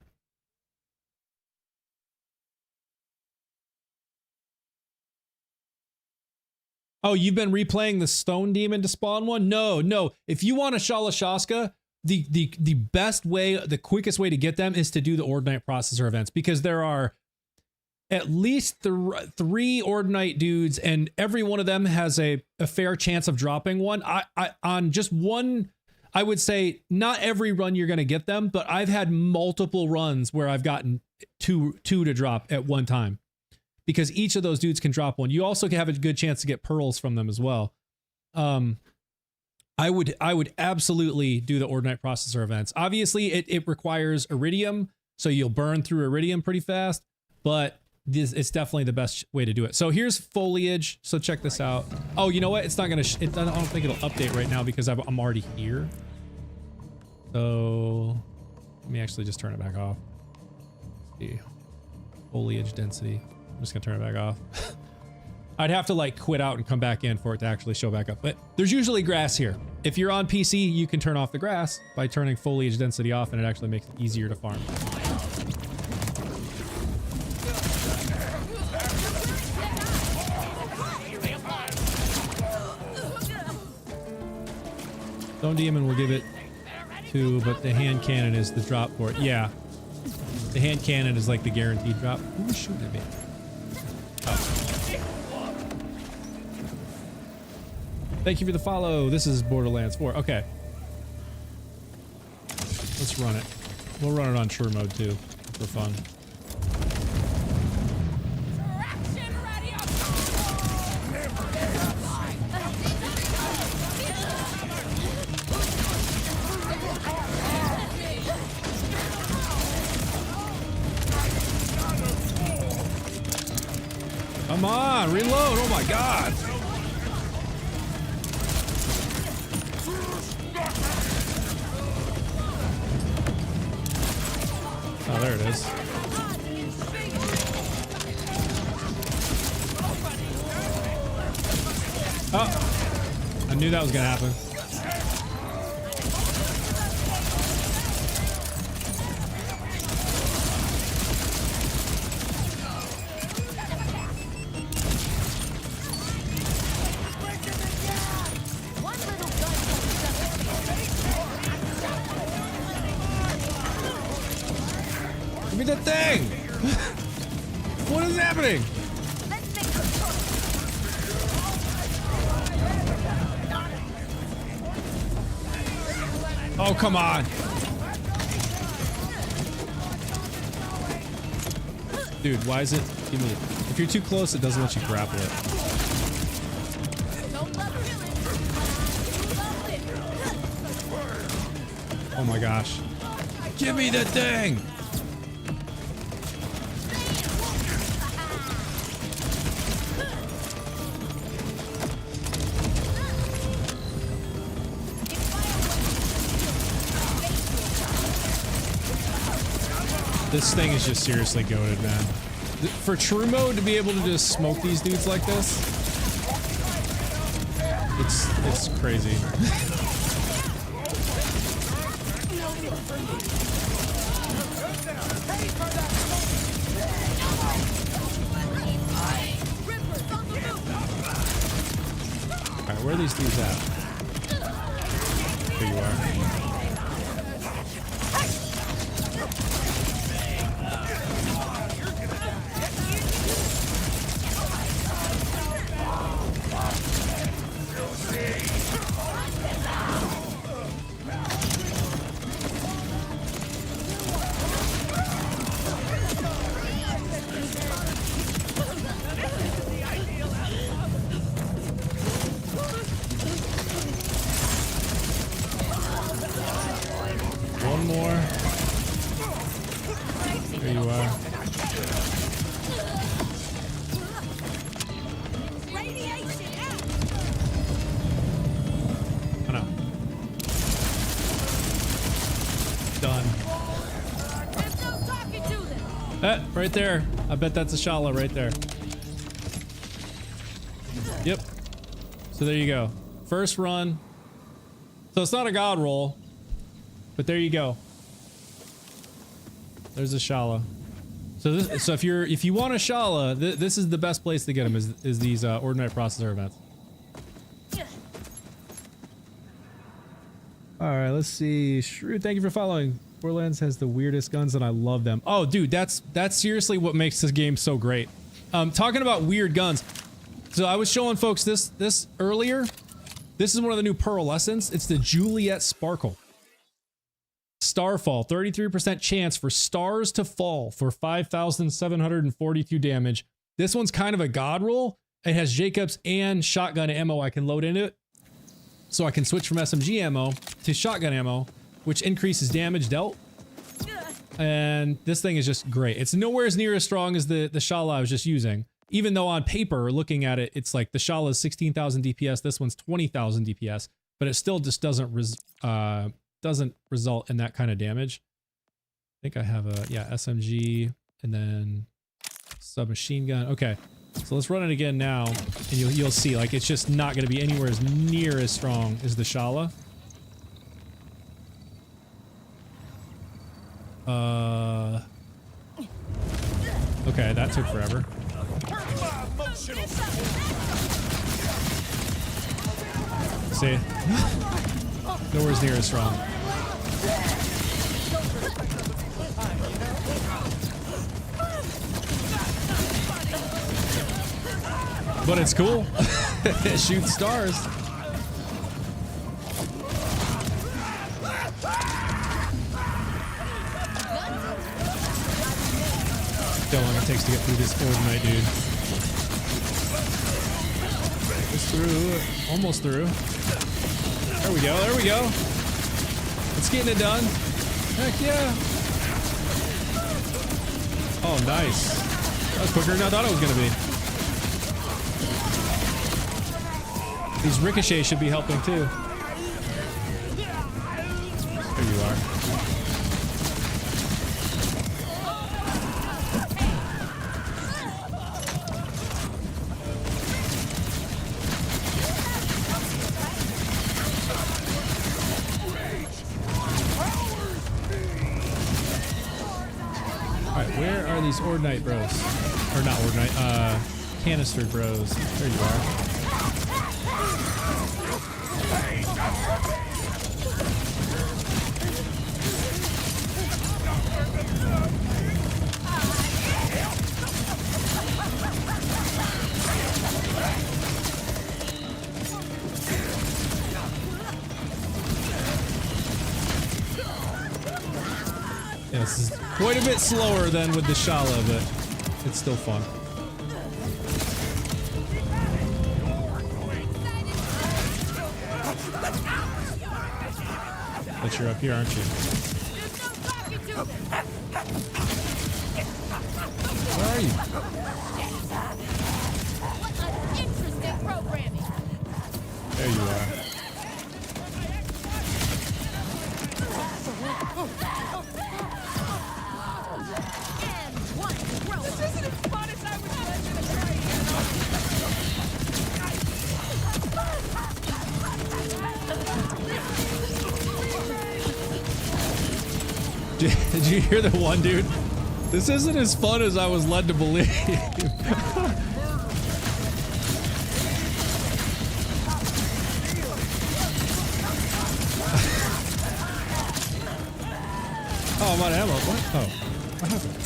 Oh, you've been replaying the stone demon to spawn one? No. If you want a Shala, the best way, the quickest way to get them is to do the Ordnite processor events because there are at least three Ordnite dudes, and every one of them has a fair chance of dropping one. On just one, I would say not every run you're going to get them, but I've had multiple runs where I've gotten two to drop at one time because each of those dudes can drop one. You also have a good chance to get pearls from them as well. I would absolutely do the Ordnite processor events. Obviously, it requires iridium, so you'll burn through iridium pretty fast, but it's definitely the best way to do it. So here's foliage. So check this out. Oh, you know what? It's not gonna. I don't think it'll update right now because I'm already here. So let me actually just turn it back off. Let's see, foliage density. I'm just gonna turn it back off. I'd have to like quit out and come back in for it to actually show back up. But there's usually grass here. If you're on PC, you can turn off the grass by turning foliage density off, and it actually makes it easier to farm. Stone Demon will give it 2, but the hand cannon is the drop for it. Yeah. The hand cannon is like the guaranteed drop. Who was shooting at me? Oh. Thank you for the follow. This is Borderlands 4. Okay. Let's run it. We'll run it on sure mode too, for fun. Come on, reload. Oh my god. Oh, there it is. Oh, I knew that was gonna happen. Give me the thing! What is happening? Let's make some fun. Oh, come on. Dude, why is it? Give me it. If you're too close, it doesn't let you grapple it. Don't love feeling. Love it. Oh my gosh. Give me the thing! This thing is just seriously goated, man. For true mode to be able to just smoke these dudes like this, it's crazy. Alright, where are these dudes at? Here you are. One more. There you are. Oh no. Done. Right there. I bet that's a Shala right there. Yep. So there you go. First run. So it's not a god roll. But there you go. There's a Shala. So this, if you want a Shala, this is the best place to get them. Is these Ordinate Processor events. All right, let's see. Shrew, thank you for following. Borderlands has the weirdest guns, and I love them. Oh, dude, that's seriously what makes this game so great. Talking about weird guns. So I was showing folks this earlier. This is one of the new pearlescents. It's the Juliet Sparkle. Starfall, 33% chance for stars to fall for 5,742 damage. This one's kind of a god roll. It has Jacobs and shotgun ammo I can load into it. So I can switch from SMG ammo to shotgun ammo, which increases damage dealt. And this thing is just great. It's nowhere as near as strong as the Shala I was just using. Even though on paper, looking at it, it's like the Shala is 16,000 DPS, this one's 20,000 DPS, but it still just doesn't result in that kind of damage. I think I have a, yeah, SMG and then submachine gun. Okay, so let's run it again now, and you'll see, like, it's just not going to be anywhere as near as strong as the Shala. Okay, that took forever. See? Nowhere's near as strong. But it's cool. It shoots stars. How long it takes to get through this Ordinate, dude. It's through. Almost through. There we go, there we go. It's getting it done. Heck yeah. Oh, nice. That was quicker than I thought it was gonna be. These ricochets should be helping too. There you are. Where are these Ordinite bros? Or not Ordinite, canister bros. There you are. this is quite a bit slower than with the Shala, but it's still fun. But you're up here, aren't you? Where are you? What an interesting programming. There you are. And one throw. This isn't as fun as I was Did you hear the one dude? This isn't as fun as I was led to believe. Oh, I'm out of ammo. What? Oh. What happened?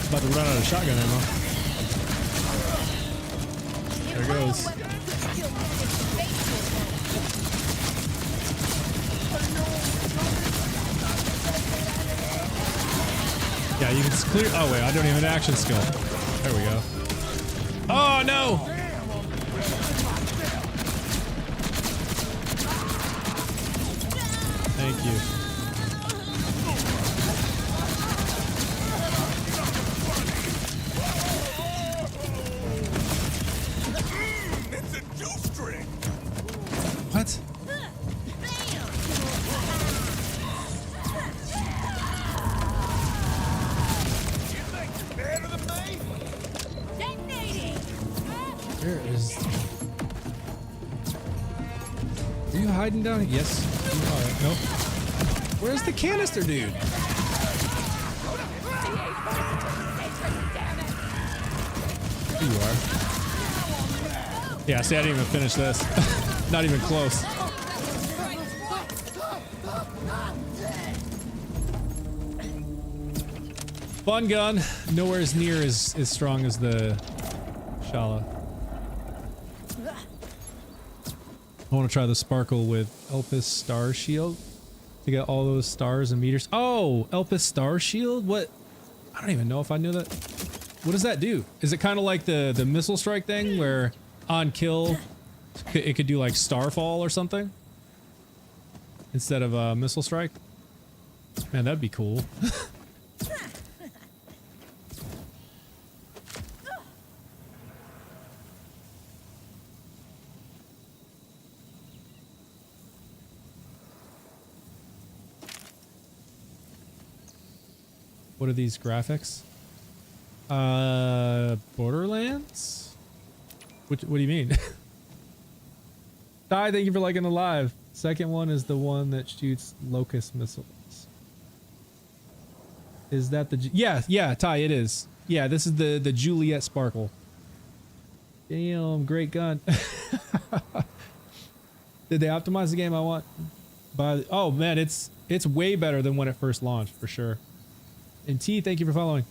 About to run out of shotgun ammo. There it goes. Yeah, you can clear. Oh, wait, I don't even have action skill. There we go. Oh, no! Thank you. It's a juice drink. What? Where is... Are you hiding down here? Yes, you are. Nope. Where's the canister dude? Here you are. Yeah, see, I didn't even finish this. Not even close. Fun gun. Nowhere as near as strong as the Shala. I want to try the sparkle with Elpis Star Shield to get all those stars and meters. Oh, Elpis Star Shield? What? I don't even know if I knew that. What does that do? Is it kind of like the missile strike thing where on kill it could do like Starfall or something instead of missile strike? Man, that'd be cool. What are these graphics? Borderlands? What do you mean? Ty, thank you for liking the live. Second one is the one that shoots locust missiles. Is that the... Yeah, Ty, it is. Yeah, this is the Juliet Sparkle. Damn, great gun. Did they optimize the game I want? Oh man, it's way better than when it first launched, for sure. And T, thank you for following.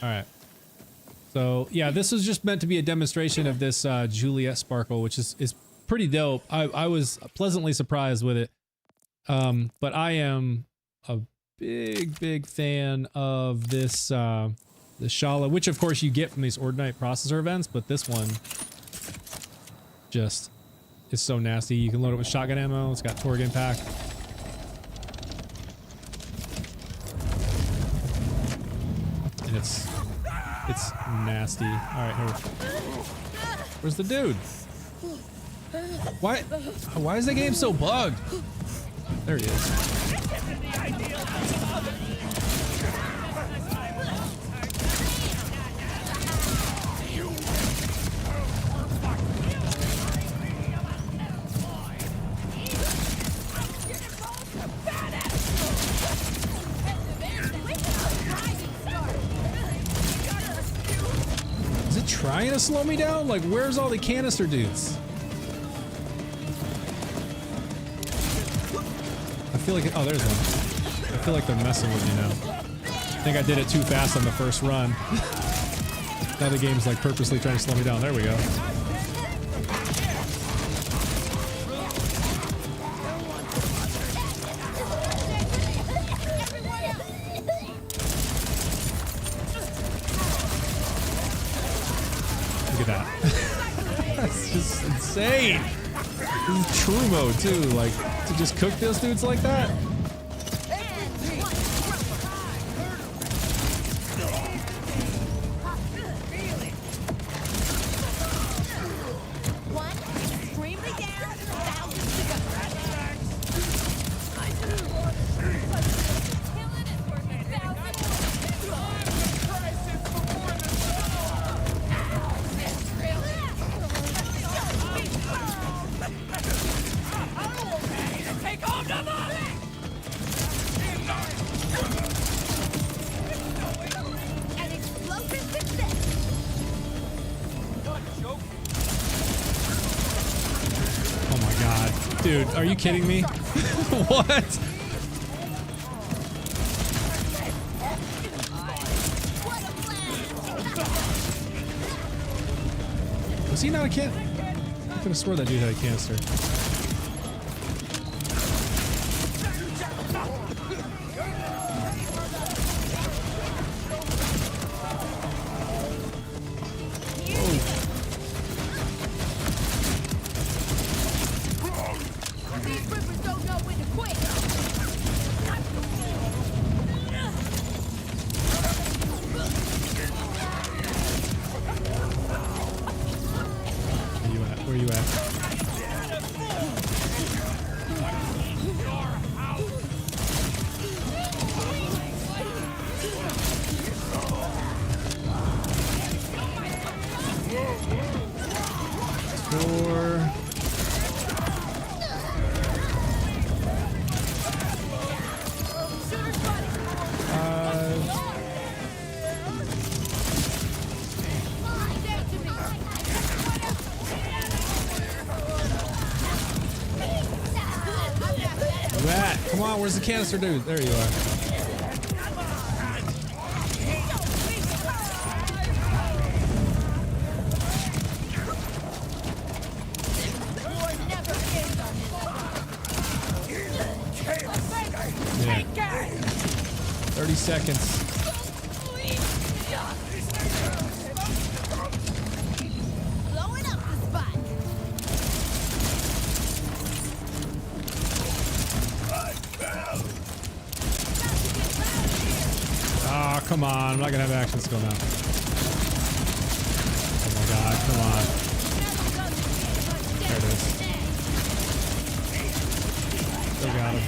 All right. So yeah, this was just meant to be a demonstration of this Juliet Sparkle, which is pretty dope. I was pleasantly surprised with it. But I am a big fan of this the Shala, which of course you get from these Ordinite processor events, but this one just is so nasty. You can load it with shotgun ammo. It's got Torgue impact. And it's nasty. All right, here. Where's the dude? Why is the game so bugged? There he is. Is it trying to slow me down? Like, where's all the canister dudes? I feel like, oh, there's one. I feel like they're messing with me now. I think I did it too fast on the first run. Now the game's like purposely trying to slow me down. There we go. Look at that. That's just insane. This is true mode too, like to just cook those dudes like that. Dude, are you kidding me? What? Was he not a kid? I could have swore that dude had a canister. Where you at? Come on, where's the canister dude? There you are. Yeah. 30 seconds. Oh, come on. I'm not going to have action skill now. Oh my god, come on. There it is. Still got him.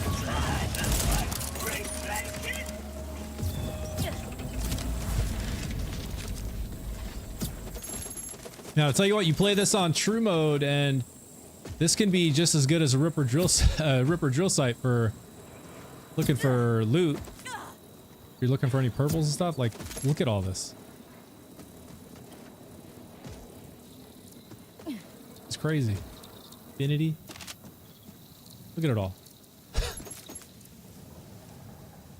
Now, I'll tell you what, you play this on true mode, and this can be just as good as a Ripper drill site for looking for loot. If you're looking for any purples and stuff, like, look at all this. It's crazy. Infinity. Look at it all.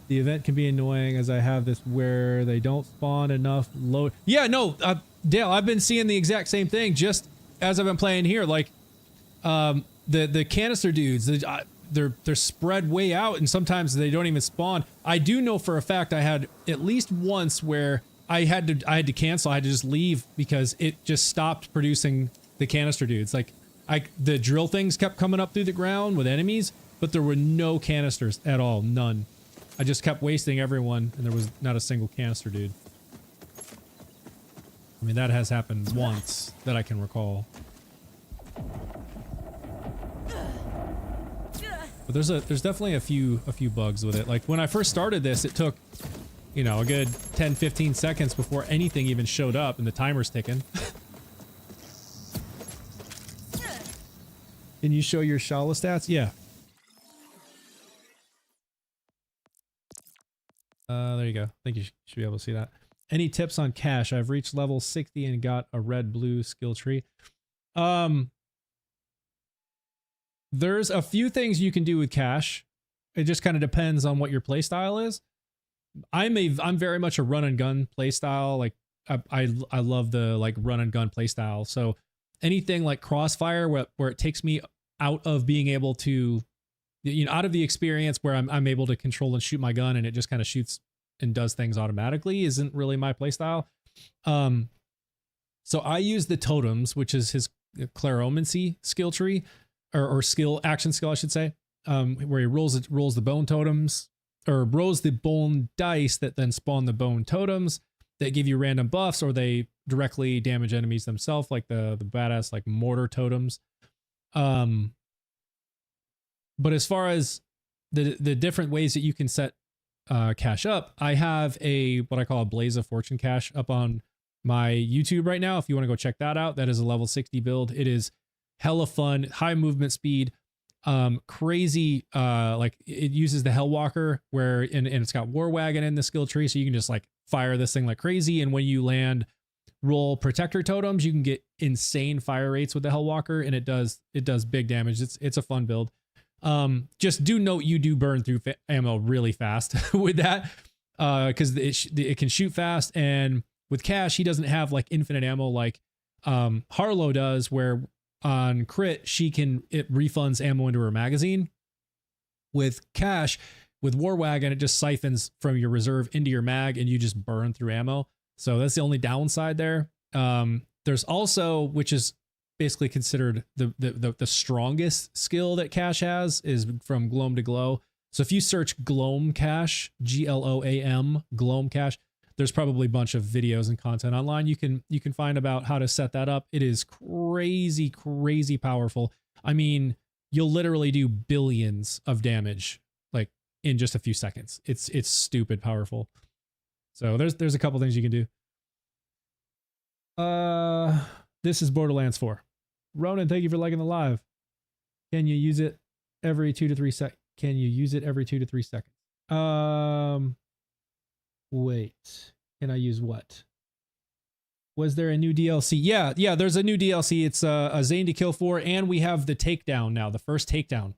The event can be annoying as I have this where they don't spawn enough load. Yeah, no, Dale, I've been seeing the exact same thing just as I've been playing here. Like, the canister dudes, they're spread way out, and sometimes they don't even spawn. I do know for a fact I had at least once where I had to cancel. I had to just leave because it just stopped producing the canister dudes. Like, the drill things kept coming up through the ground with enemies, but there were no canisters at all, none. I just kept wasting everyone, and there was not a single canister dude. I mean, that has happened once that I can recall. But there's definitely a few bugs with it. Like, when I first started this, it took, you know, a good 10-15 seconds before anything even showed up, and the timer's ticking. Can you show your Shala stats? Yeah. There you go. I think you should be able to see that. Any tips on cash? I've reached level 60 and got a red-blue skill tree. There's a few things you can do with cash. It just kind of depends on what your playstyle is. I'm very much a run and gun playstyle. Like, I love the like run and gun playstyle. So anything like Crossfire where it takes me out of being able to, you know, out of the experience where I'm able to control and shoot my gun and it just kind of shoots and does things automatically isn't really my playstyle. So I use the totems, which is his clairomancy skill tree, or skill action skill, I should say, where he rolls the bone totems, or rolls the bone dice that then spawn the bone totems that give you random buffs, or they directly damage enemies themselves, like the badass like mortar totems. But as far as the different ways that you can set cash up, I have what I call a Blaze of Fortune cache up on my YouTube right now. If you want to go check that out, that is a level 60 build. It is hella fun, high movement speed, crazy. Like it uses the Hellwalker and it's got War Wagon in the skill tree, so you can just like fire this thing like crazy. And when you land, roll protector totems, you can get insane fire rates with the Hellwalker, and it does big damage. It's a fun build. Just do note you do burn through ammo really fast with that, because it can shoot fast, and with Cash he doesn't have like infinite ammo like Harlowe does, where on crit it refunds ammo into her magazine. With Cash, with War Wagon, it just siphons from your reserve into your mag, and you just burn through ammo. So that's the only downside there. There's also, which is basically considered the strongest skill that Cash has, is from Gloam to Glow. So if you search Gloam Cash, GLOAM, Gloam Cash, there's probably a bunch of videos and content online you can find about how to set that up. It is crazy, crazy powerful. I mean, you'll literally do billions of damage like in just a few seconds. It's stupid powerful. So there's a couple things you can do. This is Borderlands 4. Ronan, thank you for liking the live. Can you use it every 2 to 3 seconds? Can you use it every 2 to 3 seconds? Wait. Can I use what? Was there a new DLC? Yeah, there's a new DLC. It's a Zane to Kill 4, and we have the takedown now, the first takedown.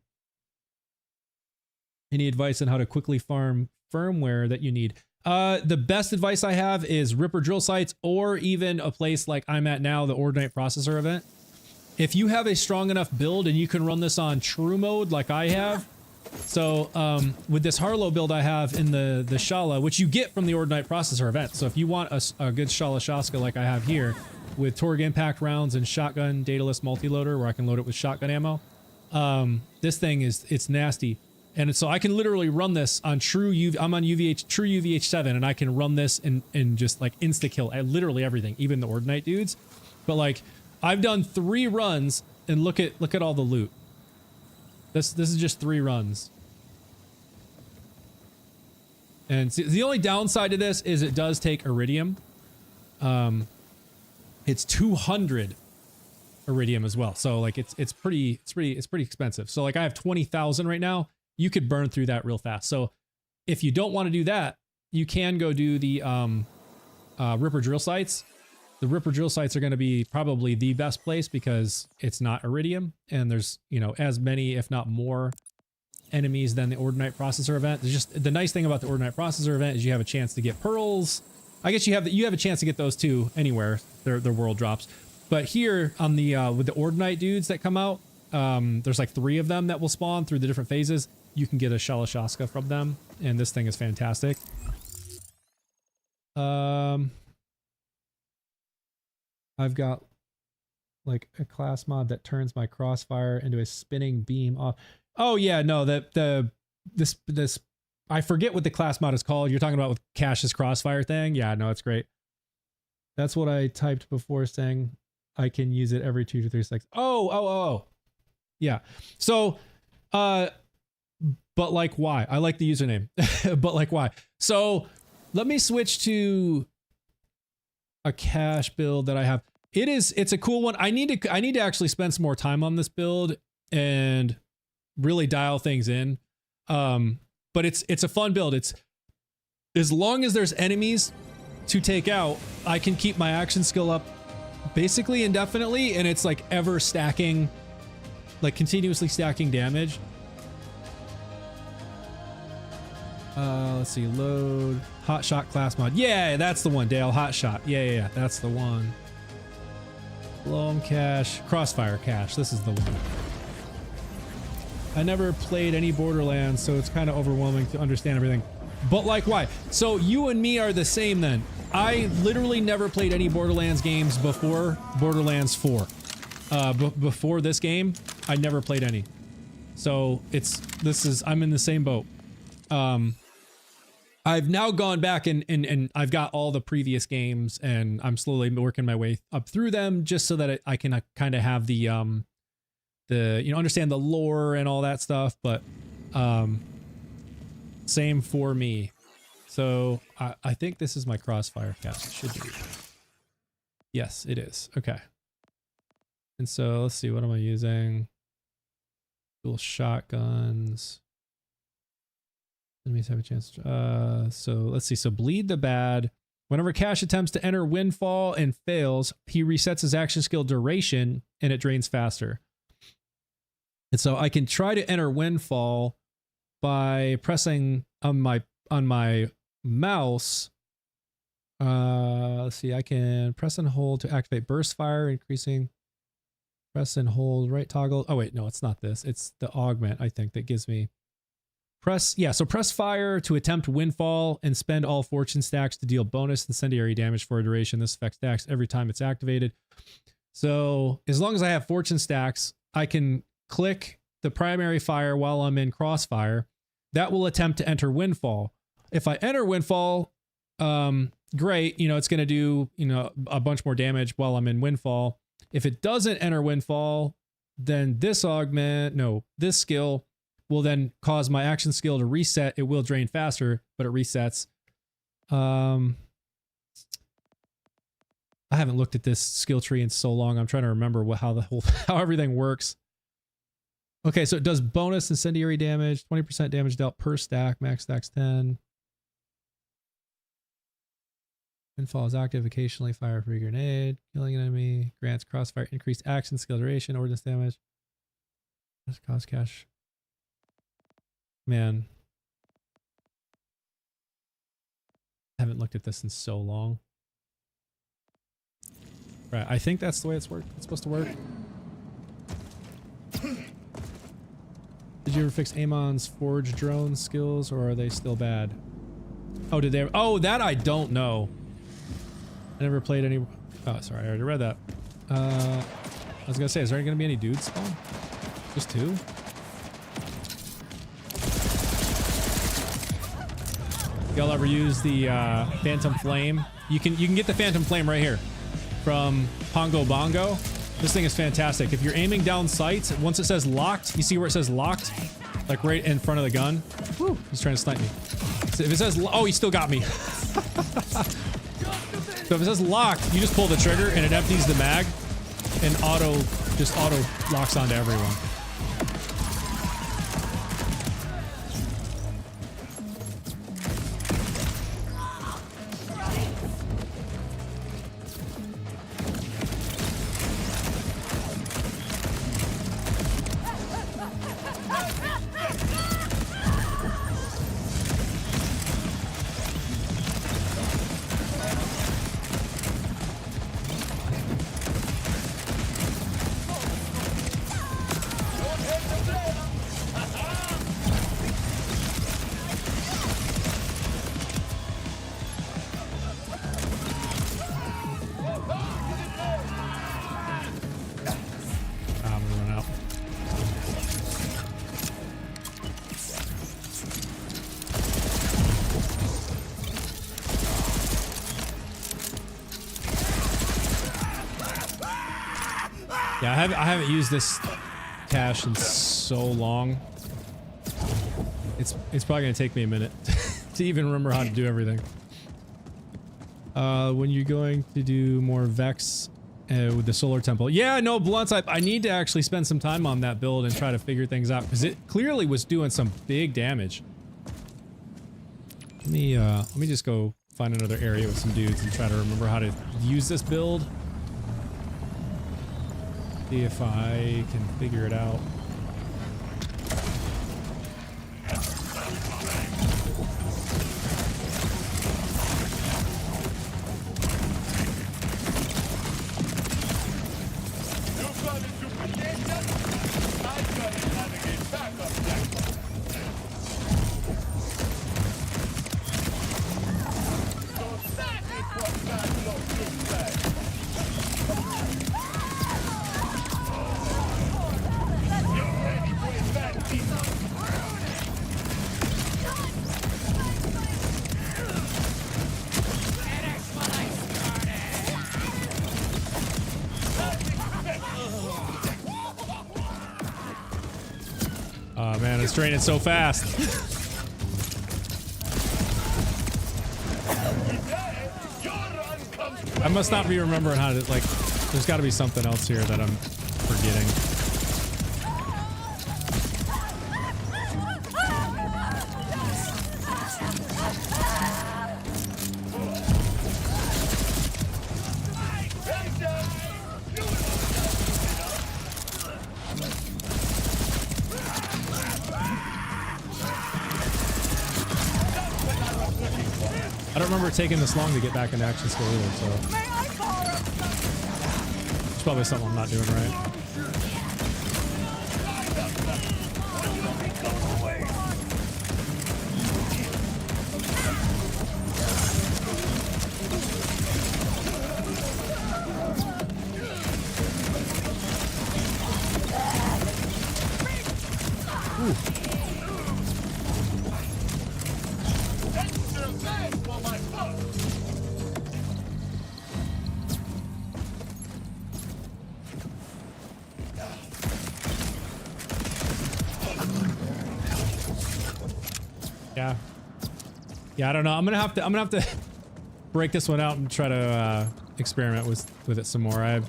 Any advice on how to quickly farm firmware that you need? The best advice I have is Ripper drill sites, or even a place like I'm at now, the Ordinate Processor event. If you have a strong enough build and you can run this on true mode like I have, so with this Harlowe build I have in the Shala, which you get from the Ordinate Processor event. So if you want a good Shala Shaska like I have here, with Torg impact rounds and shotgun dataless multi-loader where I can load it with shotgun ammo, this thing it's nasty. And so I can literally run this on true UVH7, and I can run this and just like insta kill literally everything, even the Ordinate dudes. But like I've done 3 runs, and look at all the loot. This is just 3 runs. And the only downside to this is it does take iridium. It's 200 iridium as well. So like it's pretty expensive. So like I have 20,000 right now. You could burn through that real fast. So if you don't want to do that, you can go do the Ripper drill sites. The Ripper drill sites are going to be probably the best place because it's not iridium, and there's, you know, as many, if not more, enemies than the Ordinate Processor event. There's just the nice thing about the Ordinate Processor event is you have a chance to get pearls. I guess you have a chance to get those too anywhere their world drops. But here on the with the Ordinate dudes that come out, there's like 3 of them that will spawn through the different phases. You can get a Shala Shaska from them, and this thing is fantastic. I've got like a class mod that turns my crossfire into a spinning beam off. Oh yeah, no, this I forget what the class mod is called. You're talking about with Cash's crossfire thing? Yeah, no, it's great. That's what I typed before saying I can use it every 2 to 3 seconds. Oh. Yeah. So, but like why? I like the username. But like why? So let me switch to a cash build that I have. It's a cool one. I need to actually spend some more time on this build and really dial things in. But it's a fun build. It's as long as there's enemies to take out, I can keep my action skill up basically indefinitely, and it's like ever stacking, like continuously stacking damage. Let's see, load hot shot class mod. Yeah, that's the one, Dale. Hot shot. Yeah, that's the one. Gloam cache, crossfire cache. This is the one. I never played any Borderlands, so it's kind of overwhelming to understand everything. But like, why? So you and me are the same then. I literally never played any Borderlands games before Borderlands 4. Before this game, I never played any. So I'm in the same boat. I've now gone back and I've got all the previous games and I'm slowly working my way up through them just so that I can kind of have the understand the lore and all that stuff, but same for me. So I think this is my crossfire cast. It should be. Yes, it is. Okay. And so let's see, what am I using? Dual shotguns. Enemies have a chance. So let's see. So bleed the bad. Whenever Cash attempts to enter Windfall and fails, he resets his action skill duration and it drains faster. And so I can try to enter Windfall by pressing on my mouse. Let's see. I can press and hold to activate burst fire, increasing. Press and hold right toggle. Oh wait, no, it's not this. It's the augment, I think, that gives me so press fire to attempt Windfall and spend all fortune stacks to deal bonus incendiary damage for a duration. This effect stacks every time it's activated. So as long as I have fortune stacks, I can click the primary fire while I'm in crossfire. That will attempt to enter Windfall. If I enter Windfall, great, it's going to do, a bunch more damage while I'm in Windfall. If it doesn't enter Windfall, then this skill will then cause my action skill to reset. It will drain faster, but it resets. I haven't looked at this skill tree in so long. I'm trying to remember how everything works. Okay, so it does bonus incendiary damage, 20% damage dealt per stack, max stacks 10. Windfall is active, occasionally fire a free grenade, killing an enemy, grants crossfire, increased action skill duration, ordnance damage. That's cost cash. Man. I haven't looked at this in so long. Right, I think that's the way it's supposed to work. Did you ever fix Amon's forge drone skills, or are they still bad? Oh, did they? Oh, that I don't know. I never played any. Oh, sorry, I already read that. I was gonna say, is there gonna be any dudes spawn? Just two? Y'all ever use the Phantom Flame? You can get the Phantom Flame right here from Pongo Bongo. This thing is fantastic. If you're aiming down sights, once it says locked, you see where it says locked, like right in front of the gun. Woo, he's trying to snipe me. So if it says, oh, he still got me. So if it says locked, you just pull the trigger and it empties the mag and auto locks onto everyone. Yeah, I haven't used this cache in so long. It's probably gonna take me a minute to even remember how to do everything. When you're going to do more Vex with the Solar Temple. Yeah, no, Blunts, I need to actually spend some time on that build and try to figure things out, because it clearly was doing some big damage. Let me just go find another area with some dudes and try to remember how to use this build. See if I can figure it out. Oh man, it's draining so fast. I must not be remembering how to, like, there's got to be something else here that I'm forgetting. I don't remember taking this long to get back into action skill either, so it's probably something I'm not doing right. Yeah, I don't know. I'm gonna have to break this one out and try to experiment with it some more.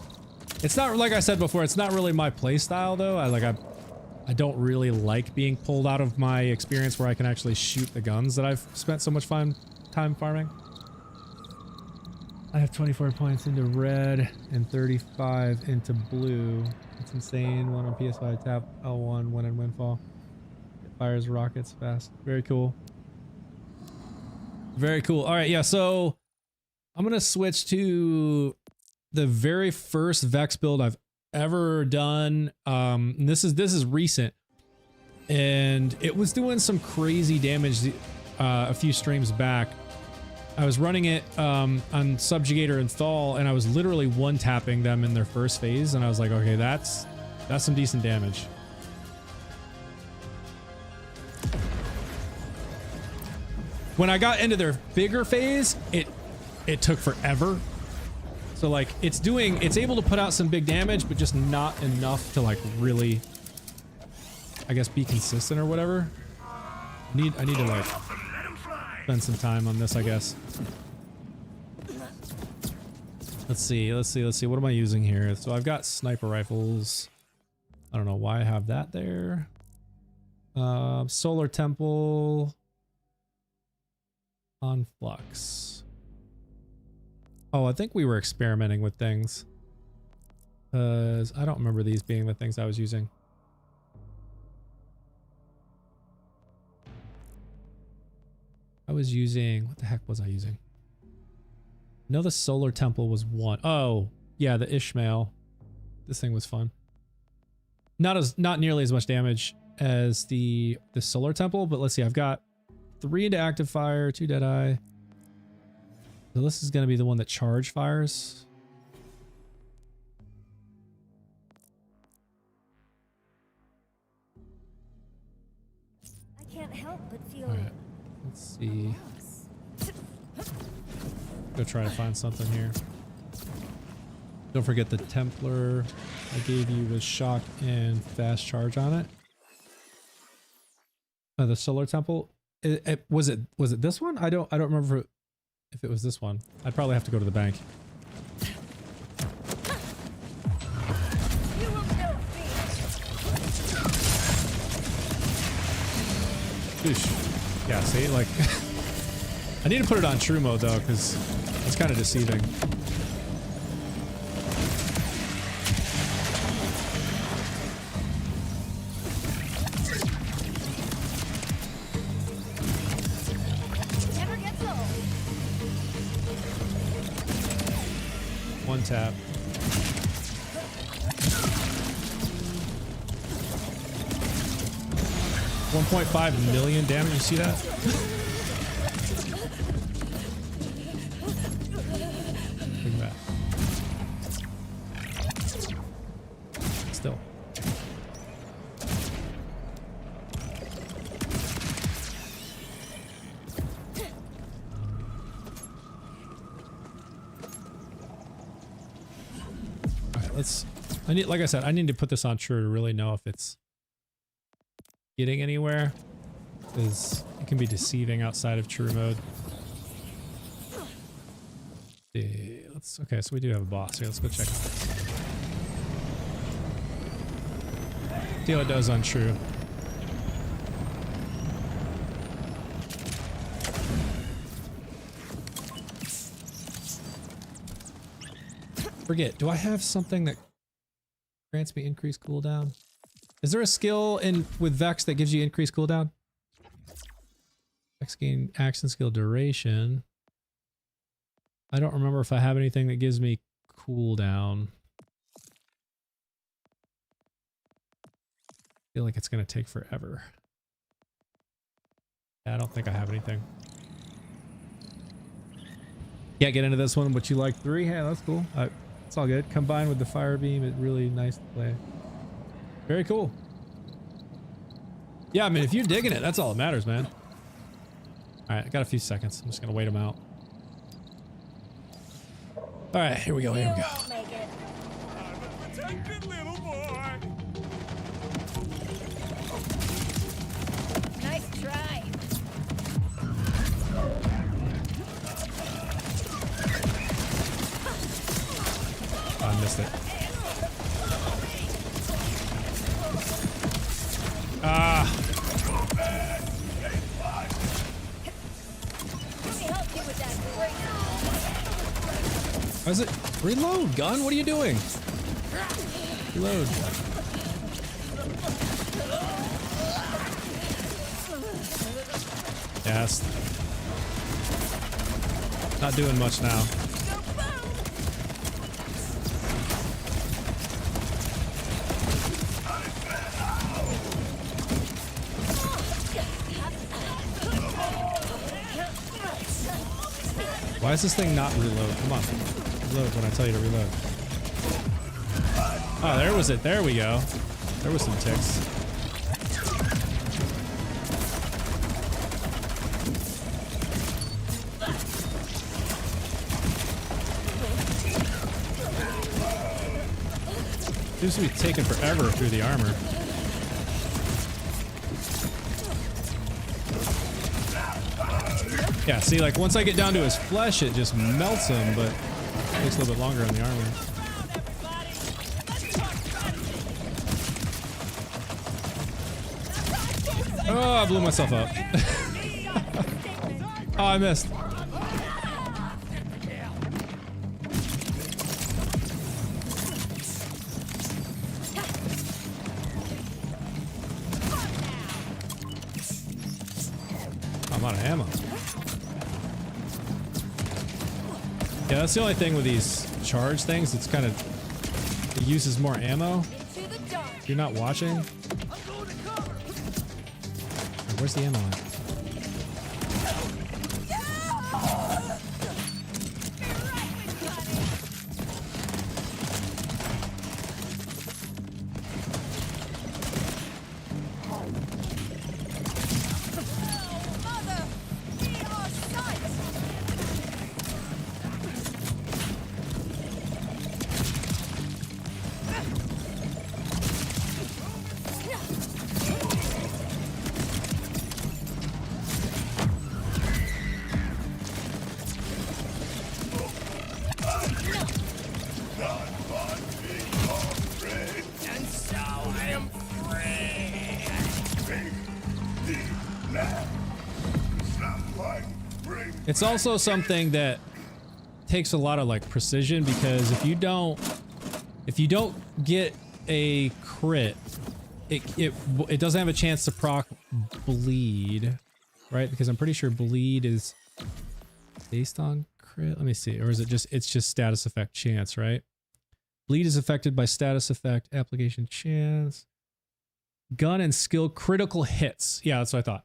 It's not, like I said before, it's not really my play style though. I don't really like being pulled out of my experience where I can actually shoot the guns that I've spent so much time farming. I have 24 points into red and 35 into blue. It's insane. One on PS5 tap L1 when in Windfall. It fires rockets fast. Very cool. Very cool. All right, yeah, so I'm gonna switch to the very first Vex build I've ever done. This is recent, and it was doing some crazy damage a few streams back. I was running it on Subjugator and Thal, and I was literally one-tapping them in their first phase, and I was like, okay, that's some decent damage. When I got into their bigger phase, it took forever. So like it's able to put out some big damage, but just not enough to like really, I guess, be consistent or whatever. I need to like spend some time on this, I guess. Let's see. What am I using here? So I've got sniper rifles. I don't know why I have that there. Solar Temple. On Flux. Oh, I think we were experimenting with things. Because I don't remember these being the things I was using. I was using... What the heck was I using? I know the Solar Temple was one. Oh, yeah, the Ishmael. This thing was fun. Not nearly as much damage as the Solar Temple, but let's see. I've got 3 into active fire, 2 Deadeye. So this is going to be the one that charge fires. I can't help but feel. All right, let's see. Go try to find something here. Don't forget the Templar I gave you with shock and fast charge on it. The Solar Temple. Was it this one? I don't remember if it was this one. I'd probably have to go to the bank. Oosh. Yeah, see, like I need to put it on true mode though, because it's kind of deceiving. One tap. 1.5 million damage, you see that? Look at that. Still. Alright, like I said, I need to put this on true to really know if it's getting anywhere because it can be deceiving outside of true mode. See, okay, so we do have a boss here. Let's go check out this. See how it does on true. Forget, do I have something that grants me increased cooldown? Is there a skill with Vex that gives you increased cooldown? Vex gain action skill duration. I don't remember if I have anything that gives me cooldown. I feel like it's gonna take forever. Yeah, I don't think I have anything. Can't get into this one, but you like 3? Yeah, that's cool. It's all good. Combined with the fire beam, it's really nice to play. Very cool. Yeah, I mean, if you're digging it, that's all that matters, man. All right, I got a few seconds. I'm just gonna wait them out. All right, here we go. Here we go. I'm a protected little boy. Nice try. Oh, I missed it. Ah. Let me help you with that great. Is it? Reload, gun? What are you doing? Reload. Yes. Not doing much now. Why is this thing not reload? Come on. Reload when I tell you to reload. Oh, there was it. There we go. There was some ticks. Seems to be taking forever through the armor. Yeah, see, like once I get down to his flesh, it just melts him, but it takes a little bit longer on the armor. Oh, I blew myself up. Oh, I missed. I'm out of ammo. Yeah, that's the only thing with these charge things. It's kind of, it uses more ammo. If you're not watching. Where's the ammo at? It's also something that takes a lot of like precision, because if you don't get a crit, it doesn't have a chance to proc bleed, right? Because I'm pretty sure bleed is based on crit. Let me see, or is it just, it's just status effect chance, right? Bleed is affected by status effect application chance. Gun and skill critical hits. Yeah, that's what I thought.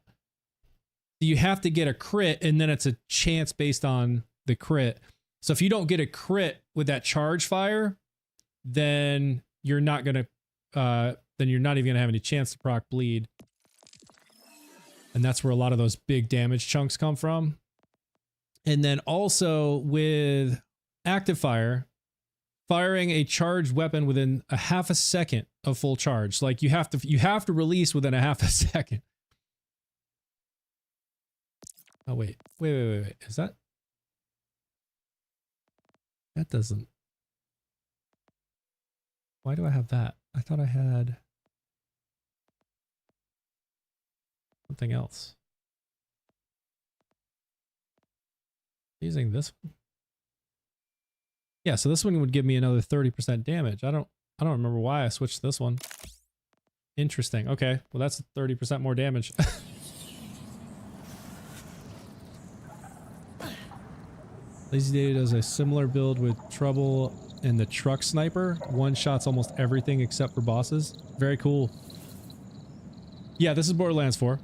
You have to get a crit, and then it's a chance based on the crit. So if you don't get a crit with that charge fire, then you're not gonna, then you're not even gonna have any chance to proc bleed. And that's where a lot of those big damage chunks come from. And then also with active fire, firing a charged weapon within a half a second of full charge. Like you have to release within a half a second. Oh wait. Wait. Is that? That doesn't. Why do I have that? I thought I had something else. Using this one. Yeah, so this one would give me another 30% damage. I don't remember why I switched this one. Interesting. Okay, well that's 30% more damage. Lazy Data does a similar build with Trouble and the Truck Sniper. One shots almost everything except for bosses. Very cool. Yeah, this is Borderlands 4.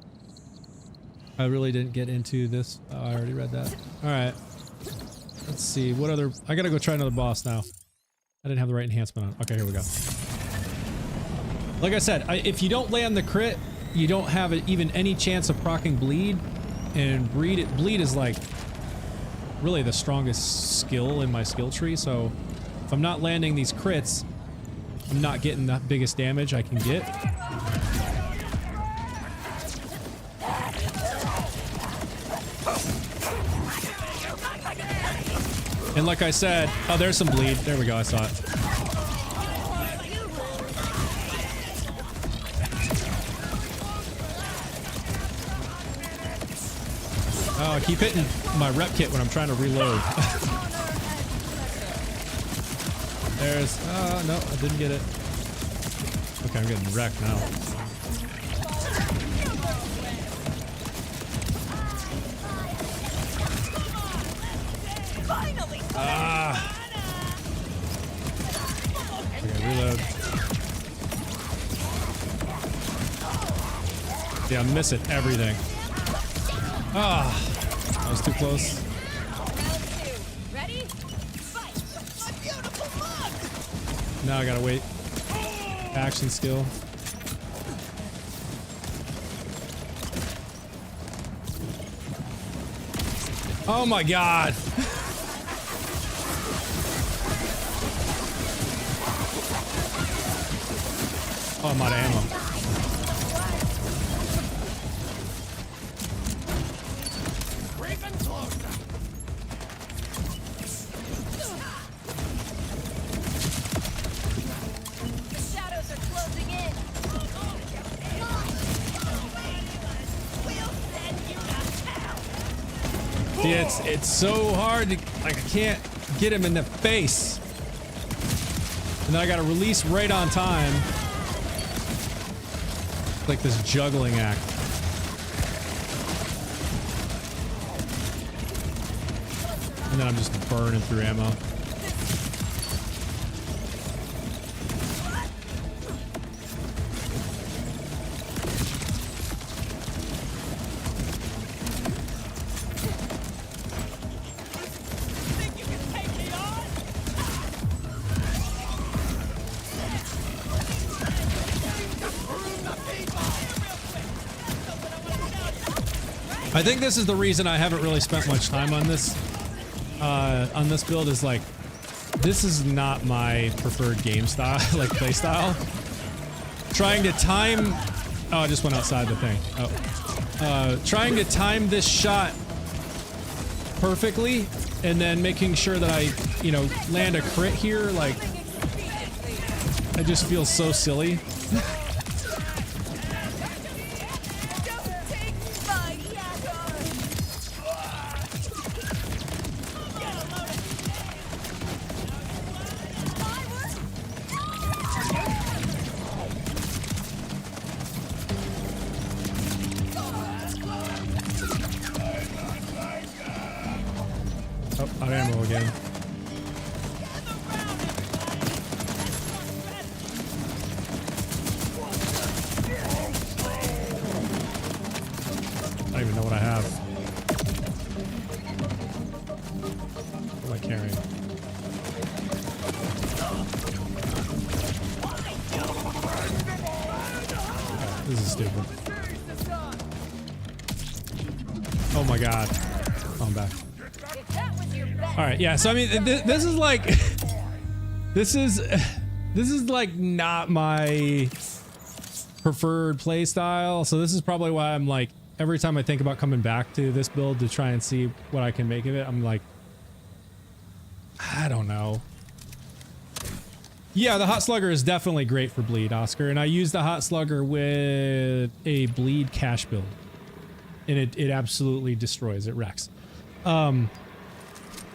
I really didn't get into this. Oh, I already read that. Alright. Let's see. What other... I gotta go try another boss now. I didn't have the right enhancement on. Okay, here we go. Like I said, if you don't land the crit, you don't have even any chance of proccing bleed. And bleed is like really the strongest skill in my skill tree. So if I'm not landing these crits, I'm not getting the biggest damage I can get. And like I said, oh, there's some bleed. There we go. I saw it. Oh, I keep hitting my rep kit when I'm trying to reload. There's, no, I didn't get it. Okay, I'm getting wrecked now. Okay, reload. Yeah, I'm missing everything. Ah, that was too close. Ready? Fight! My beautiful mug! Now I gotta wait. Action skill. Oh my god! Oh, I'm out of ammo. See, it's so hard to, like, I can't get him in the face. And then I gotta release right on time. It's like this juggling act. And then I'm just burning through ammo. I think this is the reason I haven't really spent much time on this build. Is like, this is not my preferred game style, like play style. Trying to time, oh, I just went outside the thing. Oh, trying to time this shot perfectly, and then making sure that I, you know, land a crit here. Like, I just feel so silly. Yeah, so I mean, this is like, This is like not my preferred play style, so this is probably why I'm like, every time I think about coming back to this build to try and see what I can make of it, I'm like, I don't know. Yeah, the Hot Slugger is definitely great for bleed, Oscar, and I use the Hot Slugger with a bleed cash build, and it absolutely destroys, it wrecks.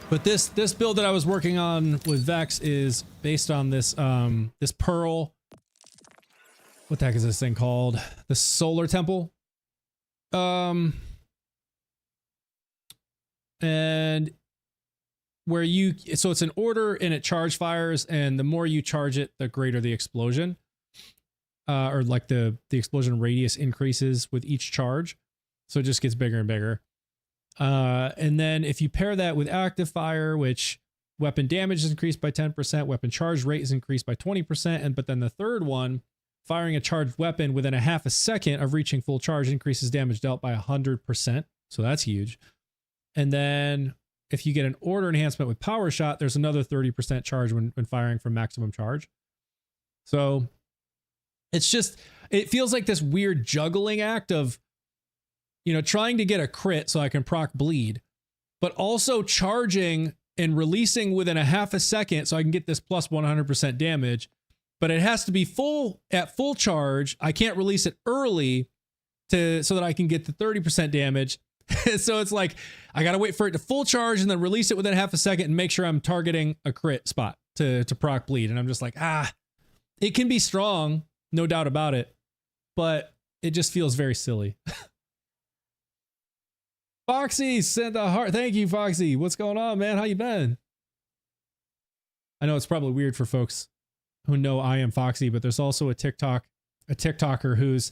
But this build that I was working on with Vex is based on this this Pearl. What the heck is this thing called? The Solar Temple. And where so it's an order and it charge fires, and the more you charge it, the greater the explosion. Or like the explosion radius increases with each charge. So it just gets bigger and bigger. And then if you pair that with active fire, which weapon damage is increased by 10%, weapon charge rate is increased by 20%, but then the third one, firing a charged weapon within a half a second of reaching full charge increases damage dealt by 100%. So that's huge. And then if you get an order enhancement with power shot, there's another 30% charge when firing from maximum charge. So it's just, it feels like this weird juggling act of, you know, trying to get a crit so I can proc bleed, but also charging and releasing within a half a second so I can get this plus 100% damage. But it has to be at full charge. I can't release it early so that I can get the 30% damage. So it's like, I got to wait for it to full charge and then release it within half a second and make sure I'm targeting a crit spot to proc bleed. And I'm just like, it can be strong, no doubt about it, but it just feels very silly. Foxy sent a heart. Thank you, Foxy. What's going on, man? How you been? I know it's probably weird for folks who know I am Foxy, but there's also a TikToker who's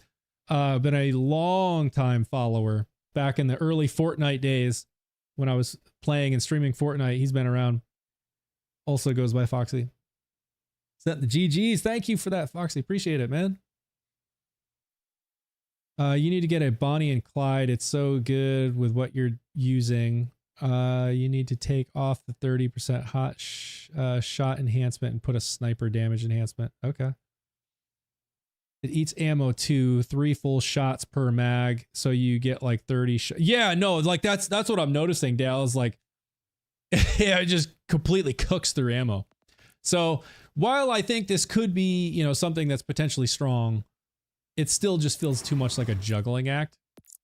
been a long time follower back in the early Fortnite days when I was playing and streaming Fortnite. He's been around. Also goes by Foxy. Sent the GGs. Thank you for that, Foxy. Appreciate it, man. You need to get a Bonnie and Clyde. It's so good with what you're using. You need to take off the 30% hot shot enhancement and put a sniper damage enhancement. Okay. It eats ammo too, 3 full shots per mag, so you get like 30. Yeah, no, like that's what I'm noticing, Dale, is like, yeah, it just completely cooks through ammo. So while I think this could be, you know, something that's potentially strong, it still just feels too much like a juggling act,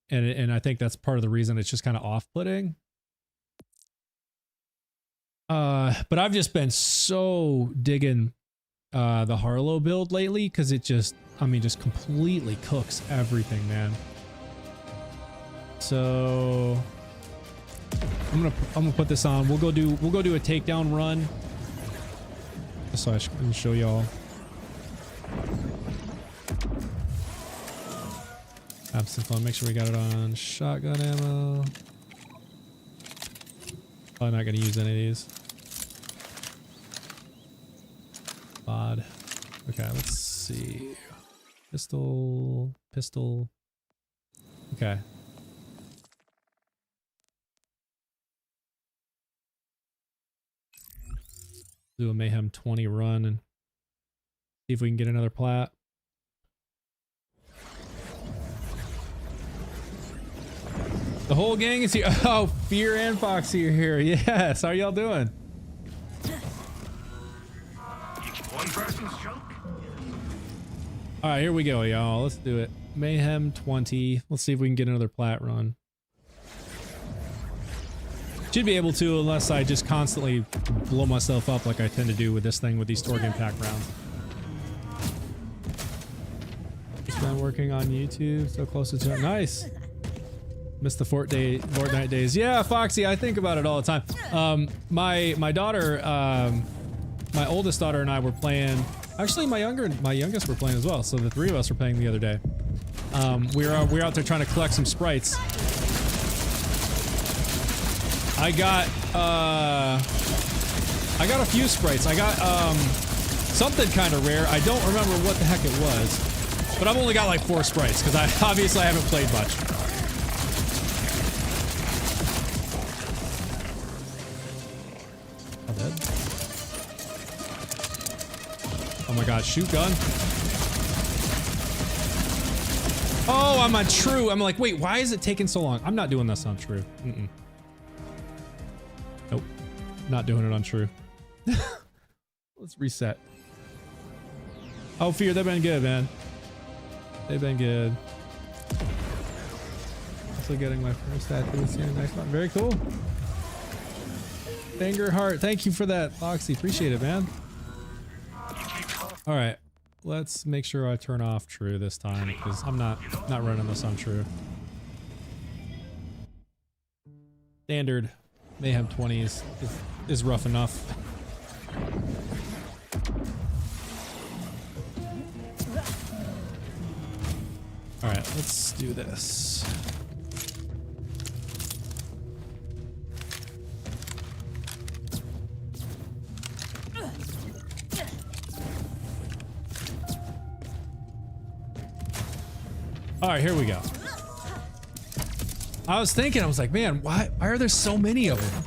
and I think that's part of the reason it's just kind of off-putting. But I've just been so digging the Harlowe build lately because it just, I mean, just completely cooks everything, man. So I'm gonna put this on. We'll go do a takedown run just so I can show y'all. Have some fun. Make sure we got it on shotgun ammo. Probably not going to use any of these. Odd. Okay, let's see. Pistol. Okay. Do a Mayhem 20 run and see if we can get another plat. The whole gang is here. Oh, Fear and Foxy are here. Yes. How are y'all doing? One person's junk. All right, here we go, y'all. Let's do it. Mayhem 20. Let's see if we can get another plat run. Should be able to, unless I just constantly blow myself up like I tend to do with this thing with these Storg Impact rounds. Just been working on YouTube. So close to jump. Nice. Missed the Fortnite days. Yeah, Foxy, I think about it all the time. My daughter, my oldest daughter and I were playing. Actually, my youngest were playing as well. So the 3 of us were playing the other day. We were out there trying to collect some sprites. I got a few sprites. I got something kind of rare. I don't remember what the heck it was, but I've only got like 4 sprites because I haven't played much. Oh my god, shoot gun. Oh, I'm on true. I'm like, wait, why is it taking so long? I'm not doing this on true. Nope. Not doing it on true. Let's reset. Oh, Fear, they've been good, man. They've been good. Also getting my first tattoo this year next month. Very cool. Finger heart. Thank you for that, Foxy. Appreciate it, man. All right. Let's make sure I turn off true this time because I'm not running this on true. Standard Mayhem 20 is rough enough. All right, let's do this. All right, here we go. I was thinking, I was like, man, why are there so many of them?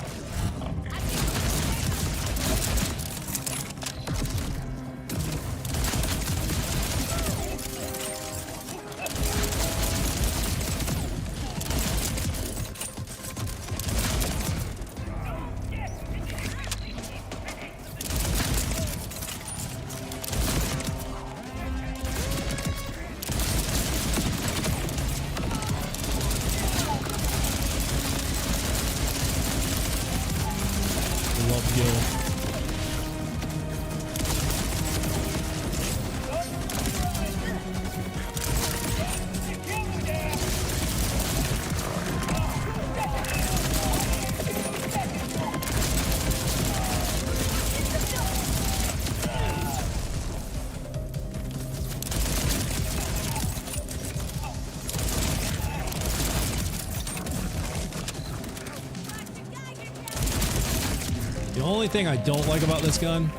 The only thing I don't like about this gun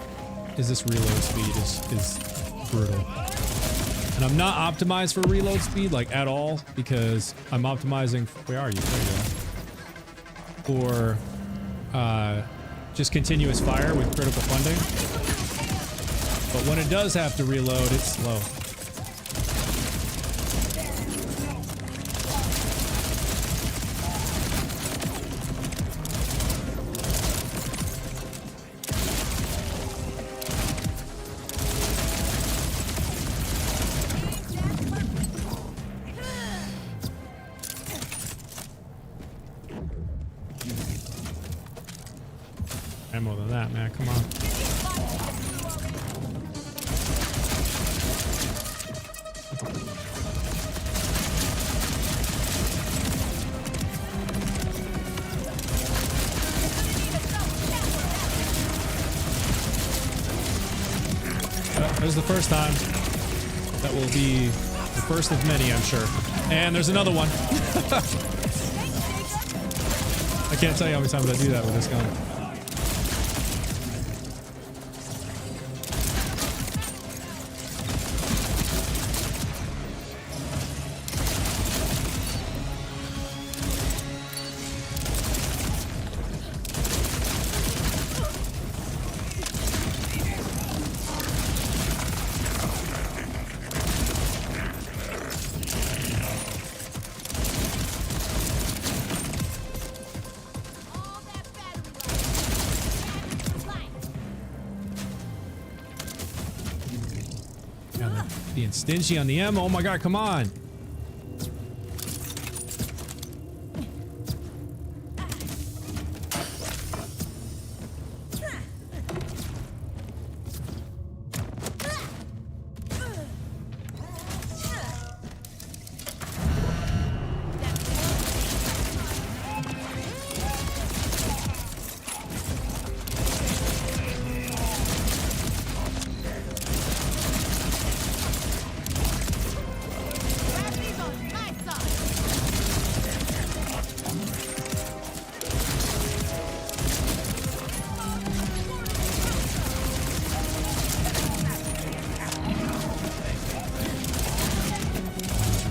is this reload speed is brutal. And I'm not optimized for reload speed like at all because I'm optimizing, where are you? There you are. For just continuous fire with critical funding. But when it does have to reload, it's slow. Ammo than that, man. Come on. There's the first time. That will be the first of many, I'm sure. And there's another one. I can't tell you how many times I do that with this gun. Being stingy on the ammo. Oh my god, come on.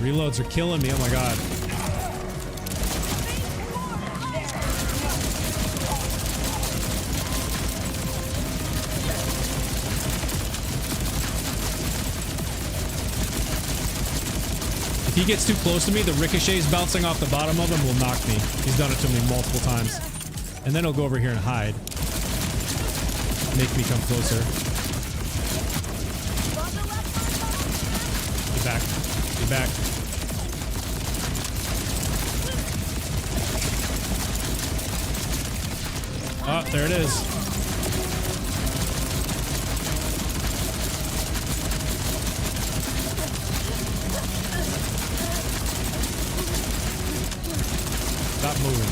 Reloads are killing me. Oh my god. If he gets too close to me, the ricochets bouncing off the bottom of him will knock me. He's done it to me multiple times. And then he'll go over here and hide. Make me come closer. Get back. Get back. Oh, there it is. Stop moving.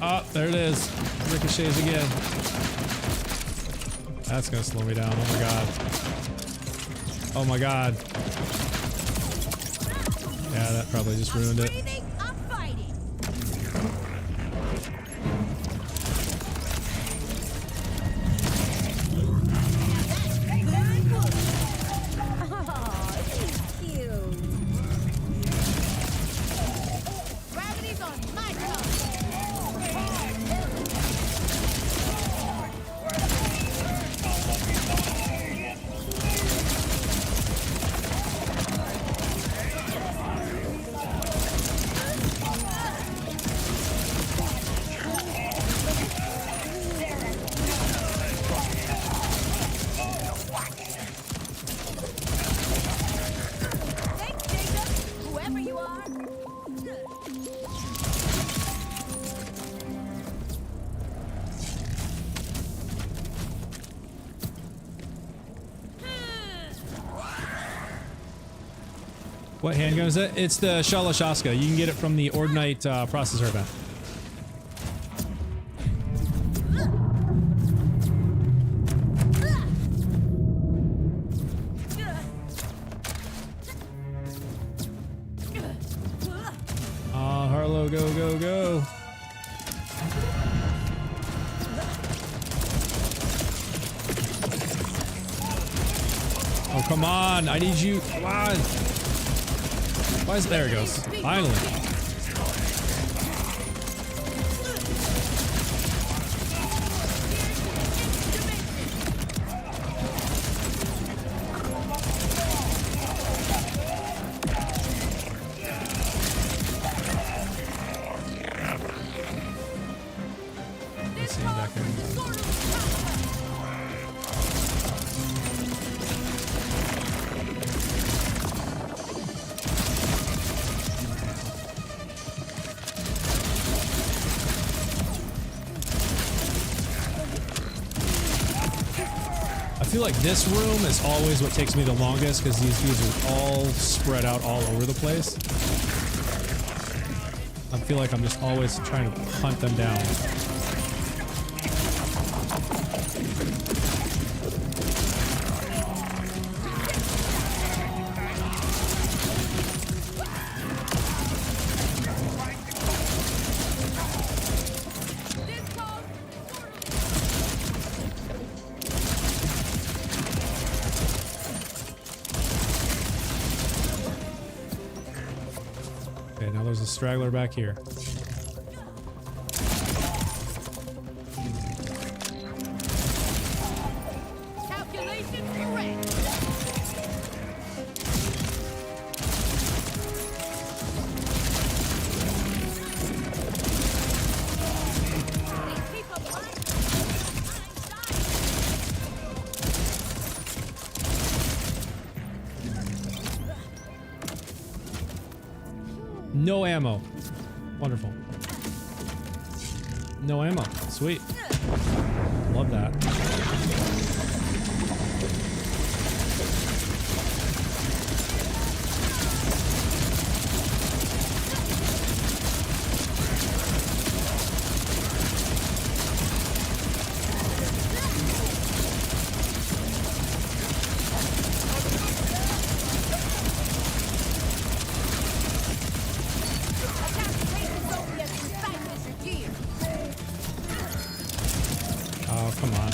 Oh, there it is. Ricochets again. That's gonna slow me down. Oh my god. Oh my god. Yeah, that probably just ruined it. What handgun is it? It's the Shala Shaska. You can get it from the Ordnite processor event. Harlowe, go, go, go. Oh, come on. I need you. Come on. Why is there it goes? Finally. Let's see back here. I feel like this room is always what takes me the longest because these dudes are all spread out all over the place. I feel like I'm just always trying to hunt them down. Okay, now there's a straggler back here. Calculation correct. Keep up line. No ammo. Wonderful. No ammo. Sweet. Love that. Oh, come on.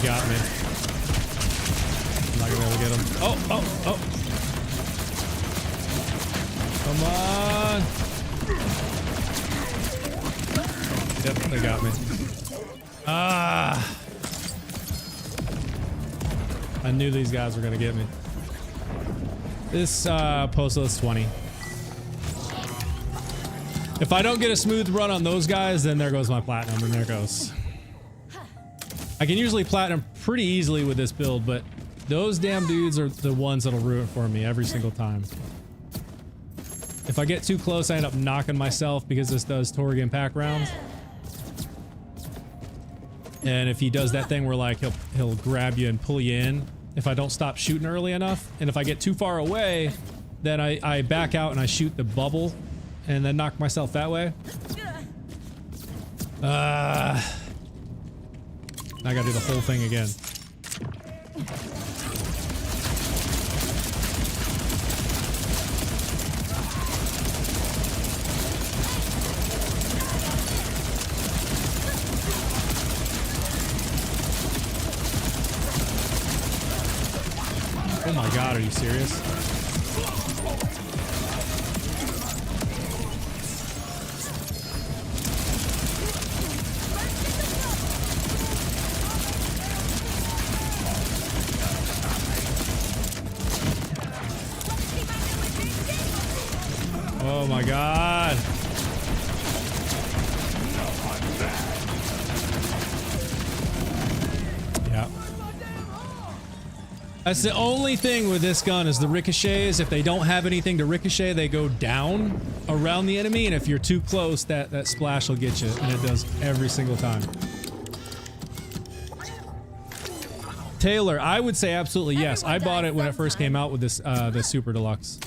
got me. I'm not gonna be able to get him. Oh, oh, oh. Come on. Yep, they got me. Ah. I knew these guys were gonna get me. This postal is 20. If I don't get a smooth run on those guys, then there goes my platinum, and there goes. I can usually platinum pretty easily with this build, but those damn dudes are the ones that'll ruin it for me every single time. If I get too close, I end up knocking myself because this does Torg impact rounds. And if he does that thing where like he'll grab you and pull you in if I don't stop shooting early enough, and if I get too far away, then I back out and I shoot the bubble and then knock myself that way. I gotta do the whole thing again. Oh my god, are you serious? Oh my god. Yeah. That's the only thing with this gun is the ricochets. If they don't have anything to ricochet, they go down around the enemy, and if you're too close, that splash will get you, and it does every single time. Taylor, I would say absolutely yes. I bought it when it first came out with this the Super Deluxe.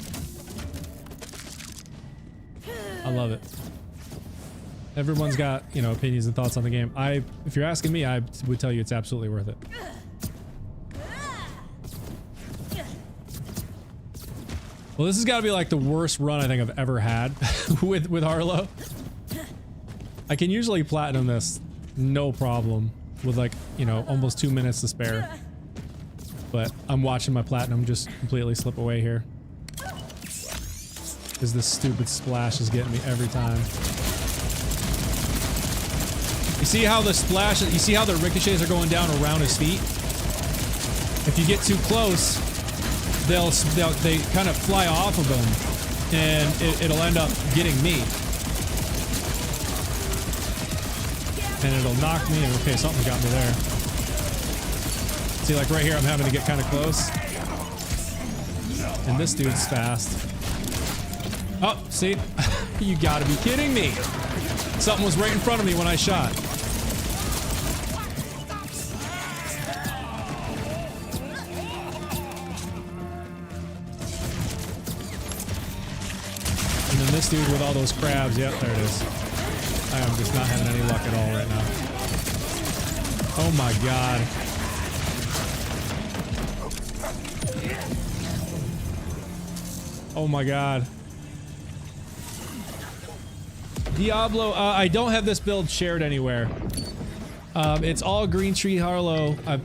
I love it. Everyone's got, you know, opinions and thoughts on the game. If you're asking me, I would tell you it's absolutely worth it. Well, this has got to be like the worst run I think I've ever had with Harlowe. I can usually platinum this no problem with like, you know, almost 2 minutes to spare. But I'm watching my platinum just completely slip away here. Because this stupid splash is getting me every time. You see how the splash, you see how the ricochets are going down around his feet? If you get too close, they kind of fly off of him, and it'll end up getting me. And it'll knock me, and okay, something got me there. See, like right here, I'm having to get kind of close. And this dude's fast. Oh, see? You gotta be kidding me. Something was right in front of me when I shot. And then this dude with all those crabs. Yep, there it is. I am just not having any luck at all right now. Oh my god. Oh my god. Diablo, I don't have this build shared anywhere. It's all Green Tree Harlowe. I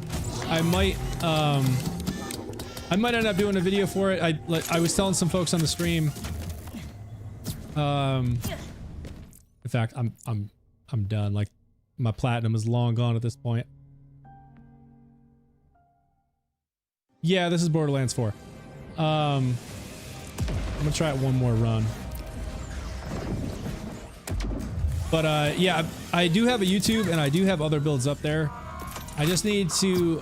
might end up doing a video for it. I was telling some folks on the stream. In fact, I'm done. Like, my platinum is long gone at this point. Yeah, this is Borderlands 4. I'm gonna try it one more run. But yeah, I do have a YouTube and I do have other builds up there. I just need to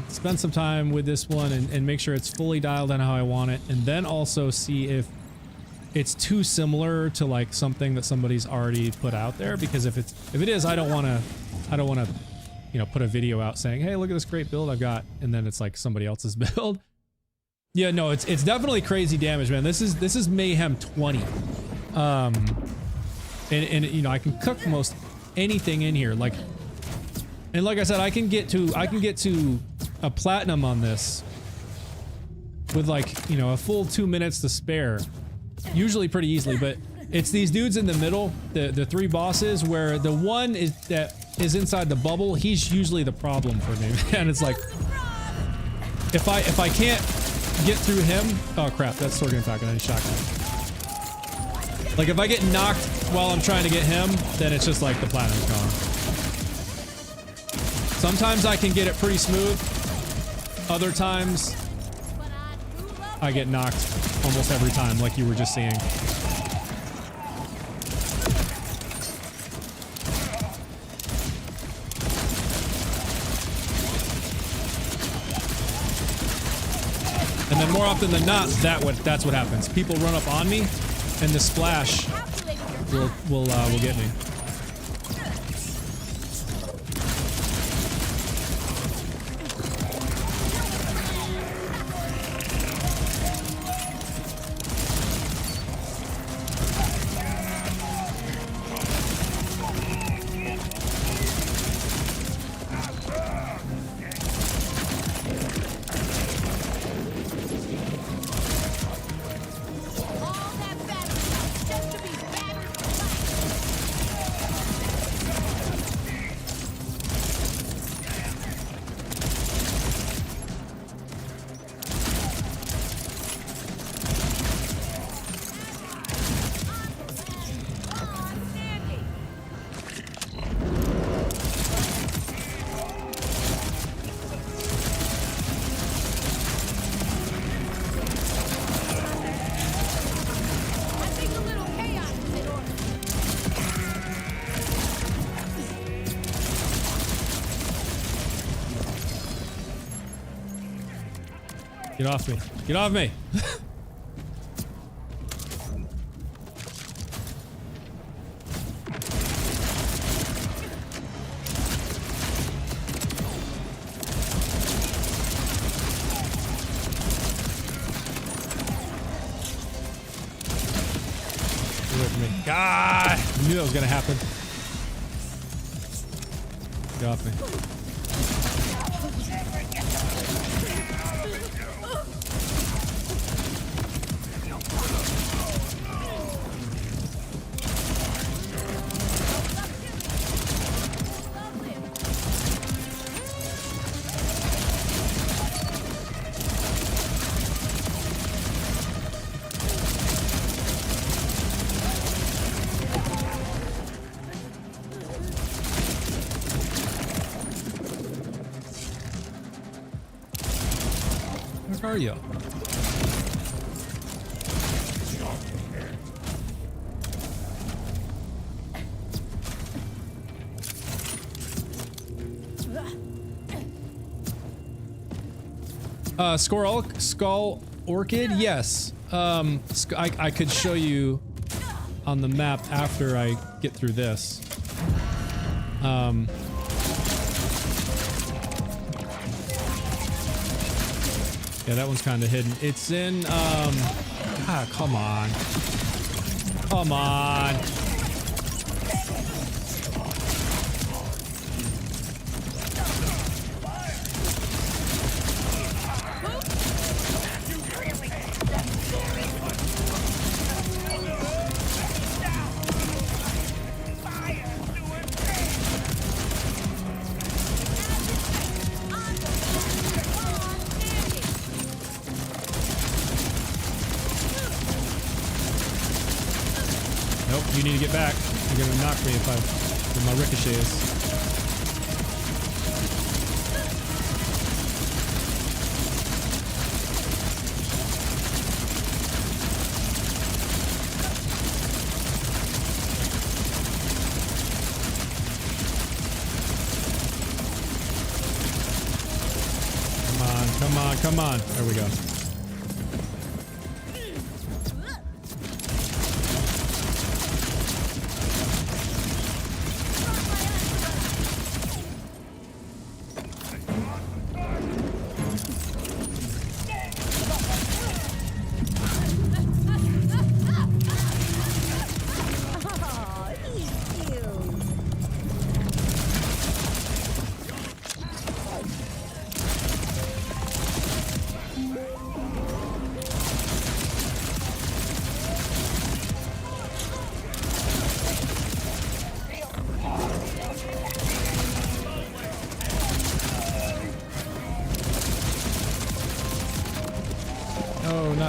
spend some time with this one and make sure it's fully dialed in how I want it, and then also see if it's too similar to like something that somebody's already put out there. Because if it is, I don't want to, you know, put a video out saying, hey, look at this great build I've got, and then it's like somebody else's build. Yeah, no, it's definitely crazy damage, man. This is Mayhem 20. And you know, I can cook most anything in here. Like, and like I said, I can get to a platinum on this with like, you know, a full 2 minutes to spare, usually pretty easily. But it's these dudes in the middle, the three bosses, where the one is that is inside the bubble, he's usually the problem for me. And it's like, if I can't get through him, oh crap, that's sword attack and I shotgun. Like if I get knocked while I'm trying to get him, then it's just like the platinum's gone. Sometimes I can get it pretty smooth. Other times I get knocked almost every time, like you were just seeing. And then more often than not, that's what happens. People run up on me, and the splash will get me. Get off me. Get off me. God, I knew that was gonna happen. Get off me. Where are you? Skull Orchid? Yes. I could show you on the map after I get through this. Yeah, that one's kind of hidden. It's in, come on. Come on. You need to get back. You're gonna knock me if my ricochet is. Come on, come on, come on. There we go.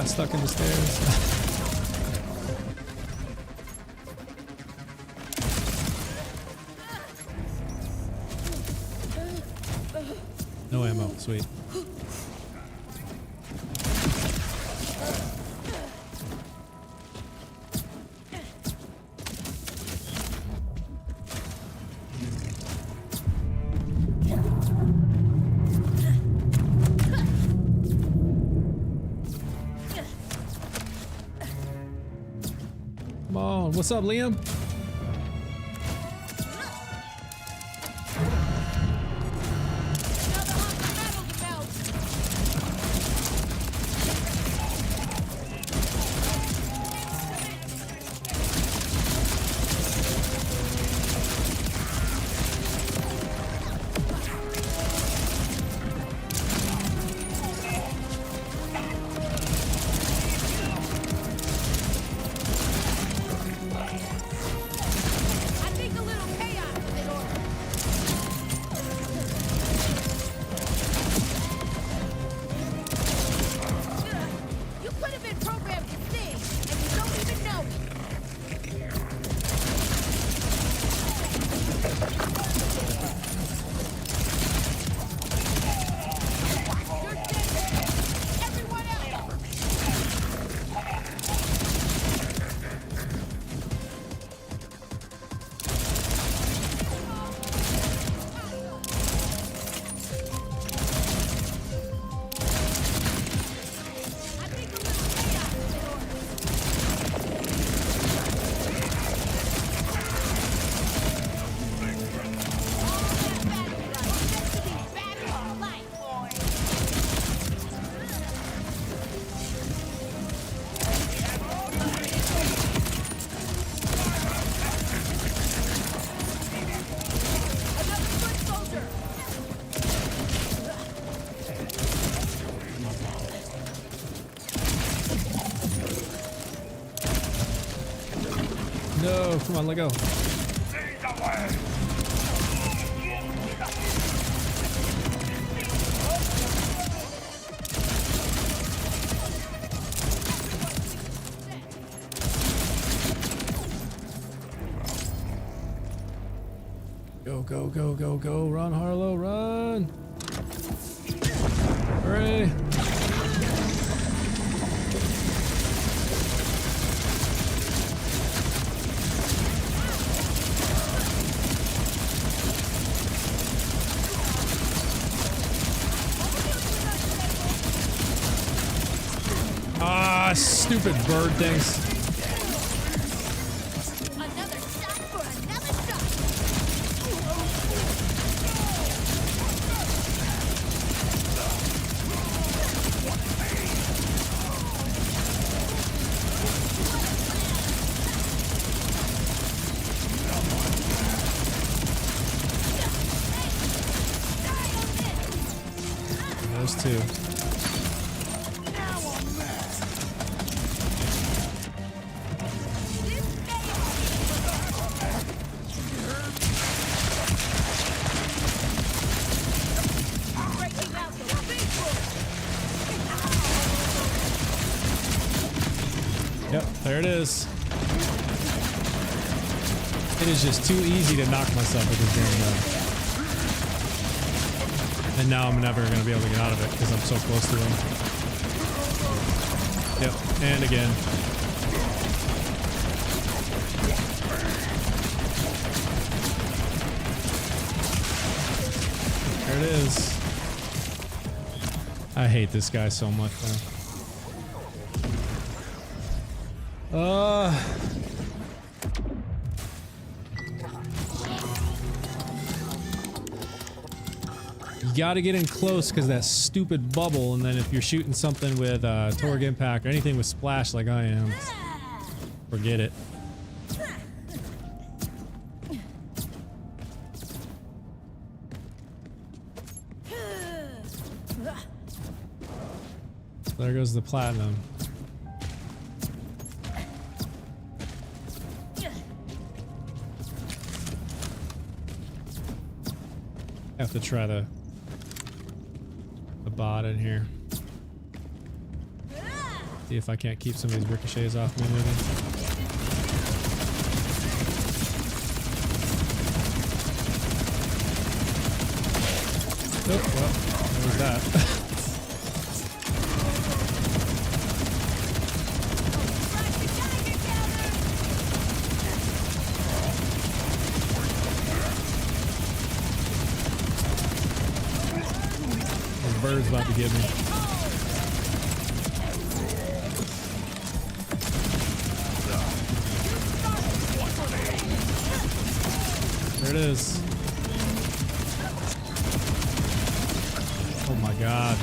got stuck in the stairs. No ammo, sweet. Come on, what's up, Liam? No, come on, let go. Go, go, go, go, go. Run, Harlowe, run. Hooray. Ah, stupid bird things. Another shot for another shot. Those two. Yep, there it is. It is just too easy to knock myself with this damn gun. And now I'm never going to be able to get out of it because I'm so close to them. Yep, and again. There it is. I hate this guy so much, man. You gotta get in close because that stupid bubble, and then if you're shooting something with Torg Impact or anything with splash like I am, forget it. There goes the platinum. Have to try the bot in here. See if I can't keep some of these ricochets off me, maybe. Oh, well, there was that. Bird's about to get me. There it is. Oh my god.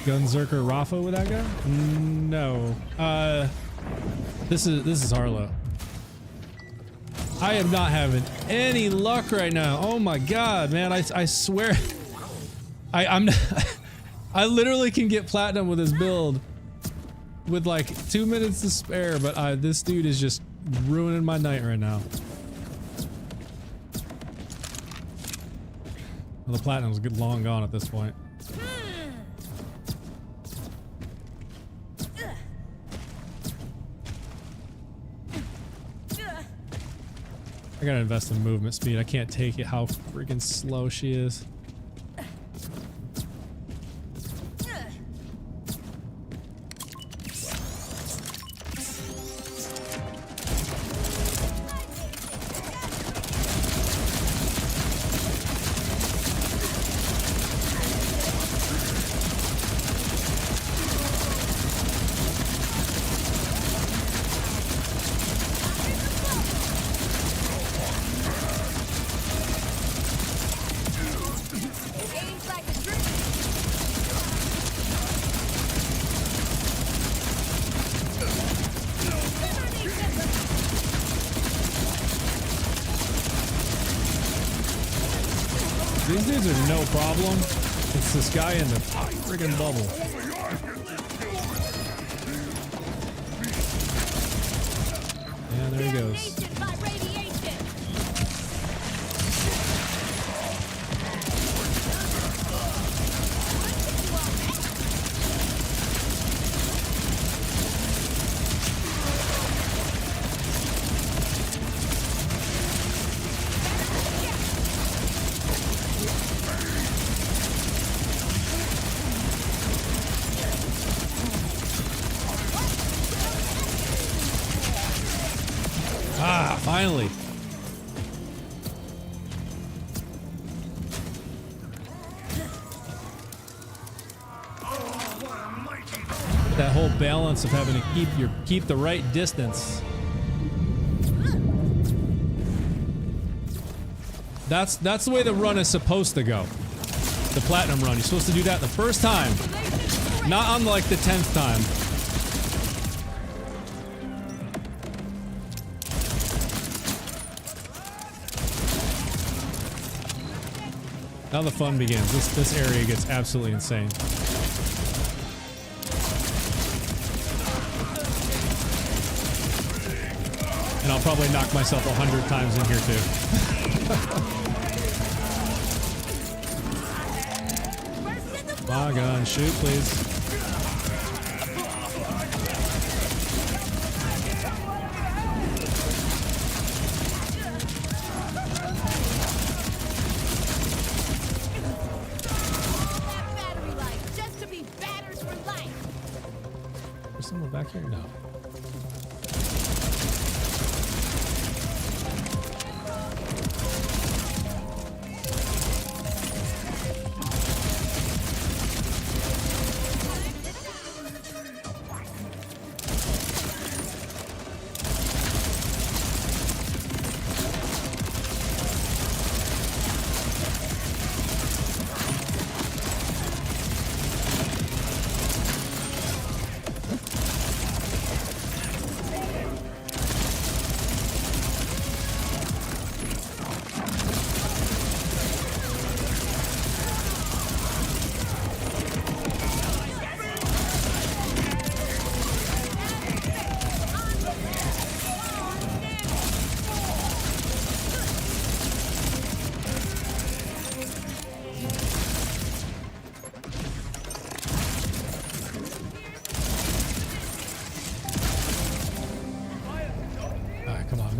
Gunzerker Rafa with that guy? No. This is Harlowe. I am not having any luck right now. Oh my god, man! I swear, I'm I literally can get platinum with this build with like 2 minutes to spare, but this dude is just ruining my night right now. Well, the platinum's long gone at this point. I gotta invest in movement speed. I can't take it how freaking slow she is. These dudes are no problem. It's this guy in the friggin' bubble. Yeah, there he goes. Ah, finally. That whole balance of having to keep the right distance. That's the way the run is supposed to go. The platinum run. You're supposed to do that the first time. Not on like the 10th time. Now the fun begins. This area gets absolutely insane. And I'll probably knock myself 100 times in here too. My gun, shoot please. There's someone back here? No.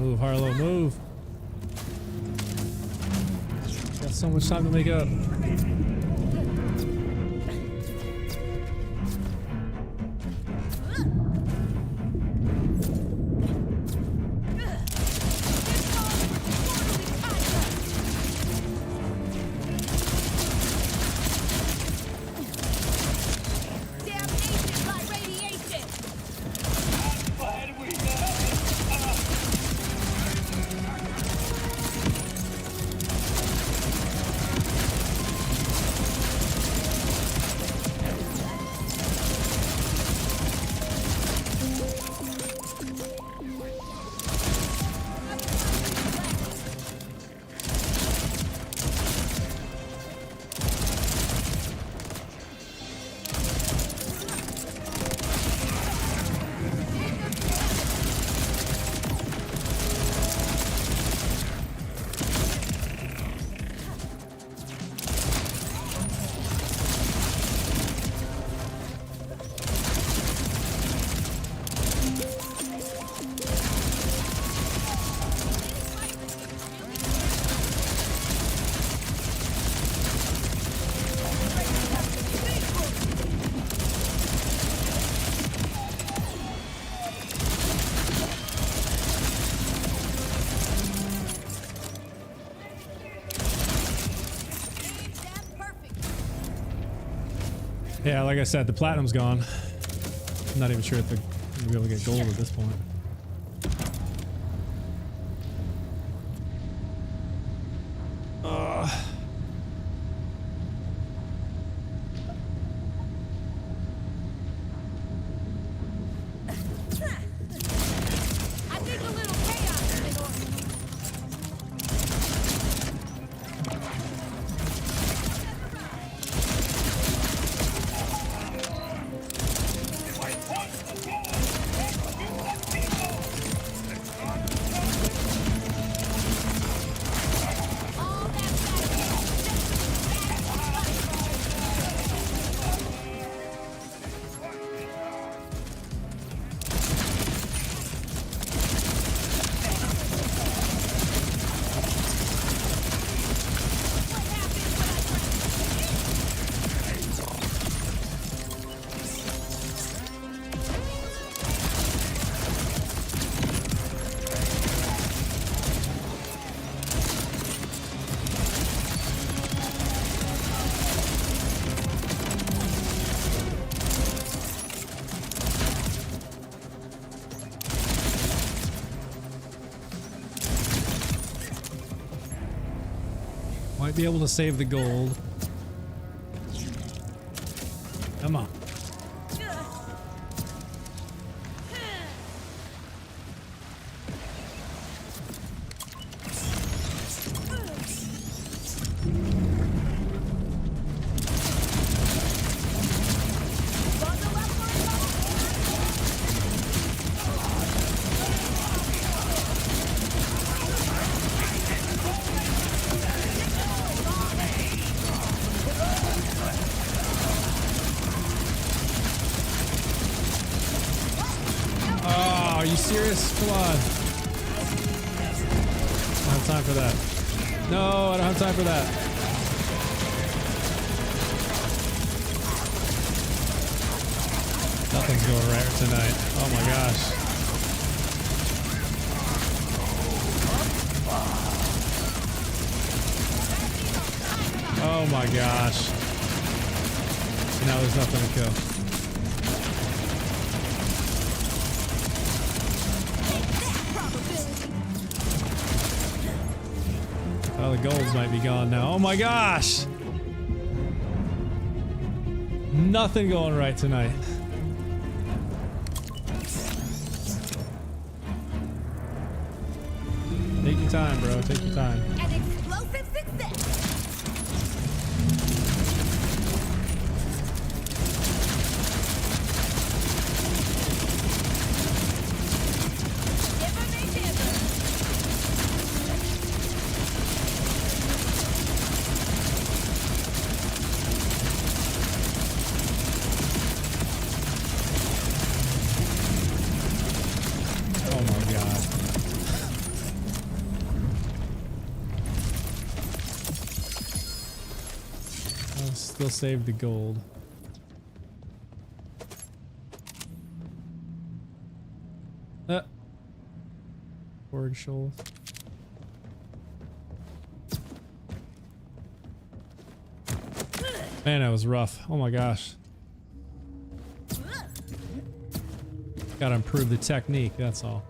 Move, Harlowe, move. Got so much time to make up. Yeah, like I said, the platinum's gone. I'm not even sure if we'll be able to get gold at this point. Might be able to save the gold. Come on. Are you serious? Come on. I don't have time for that. No, I don't have time for that. Nothing's going right tonight. Oh my gosh. Oh my gosh. Now there's nothing to kill. Oh, the golds might be gone now. Oh my gosh! Nothing going right tonight. Take your time, bro. Take your time. An explosive success. still save the gold. Forward Shoals. Man, that was rough. Oh my gosh. Gotta improve the technique, that's all.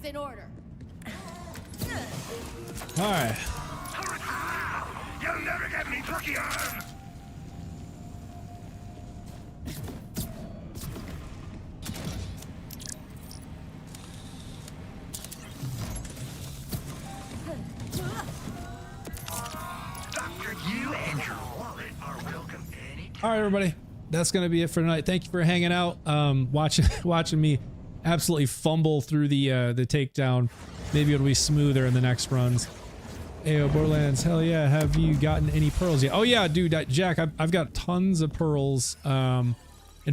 In order. All right. You'll never get me plucky arm. Doctor, you and your wallet are welcome anytime. All right, everybody. That's gonna be it for tonight. Thank you for hanging out, watching me absolutely fumble through the takedown. Maybe it'll be smoother in the next runs. Ayo, Borderlands, hell yeah. Have you gotten any pearls yet? Oh yeah, dude, Jack, I've got tons of pearls. In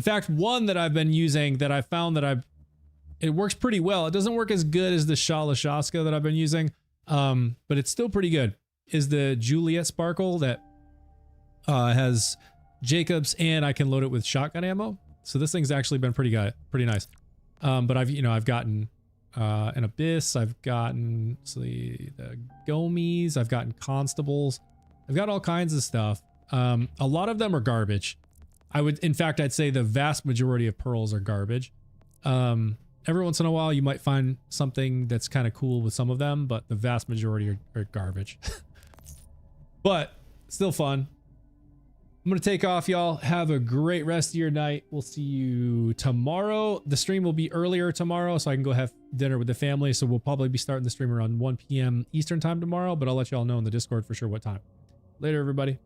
fact, one that I've been using that I found that it works pretty well. It doesn't work as good as the Shala Shaska that I've been using, but it's still pretty good, is the Juliet Sparkle that has Jacobs, and I can load it with shotgun ammo. So this thing's actually been pretty nice. But I've gotten an Abyss, I've gotten the Gomies, I've gotten Constables, I've got all kinds of stuff. A lot of them are garbage. In fact, I'd say the vast majority of pearls are garbage. Every once in a while you might find something that's kind of cool with some of them, but the vast majority are garbage. But still fun. I'm going to take off, y'all. Have a great rest of your night. We'll see you tomorrow. The stream will be earlier tomorrow, so I can go have dinner with the family. So we'll probably be starting the stream around 1 p.m. Eastern time tomorrow, but I'll let y'all know in the Discord for sure what time. Later, everybody.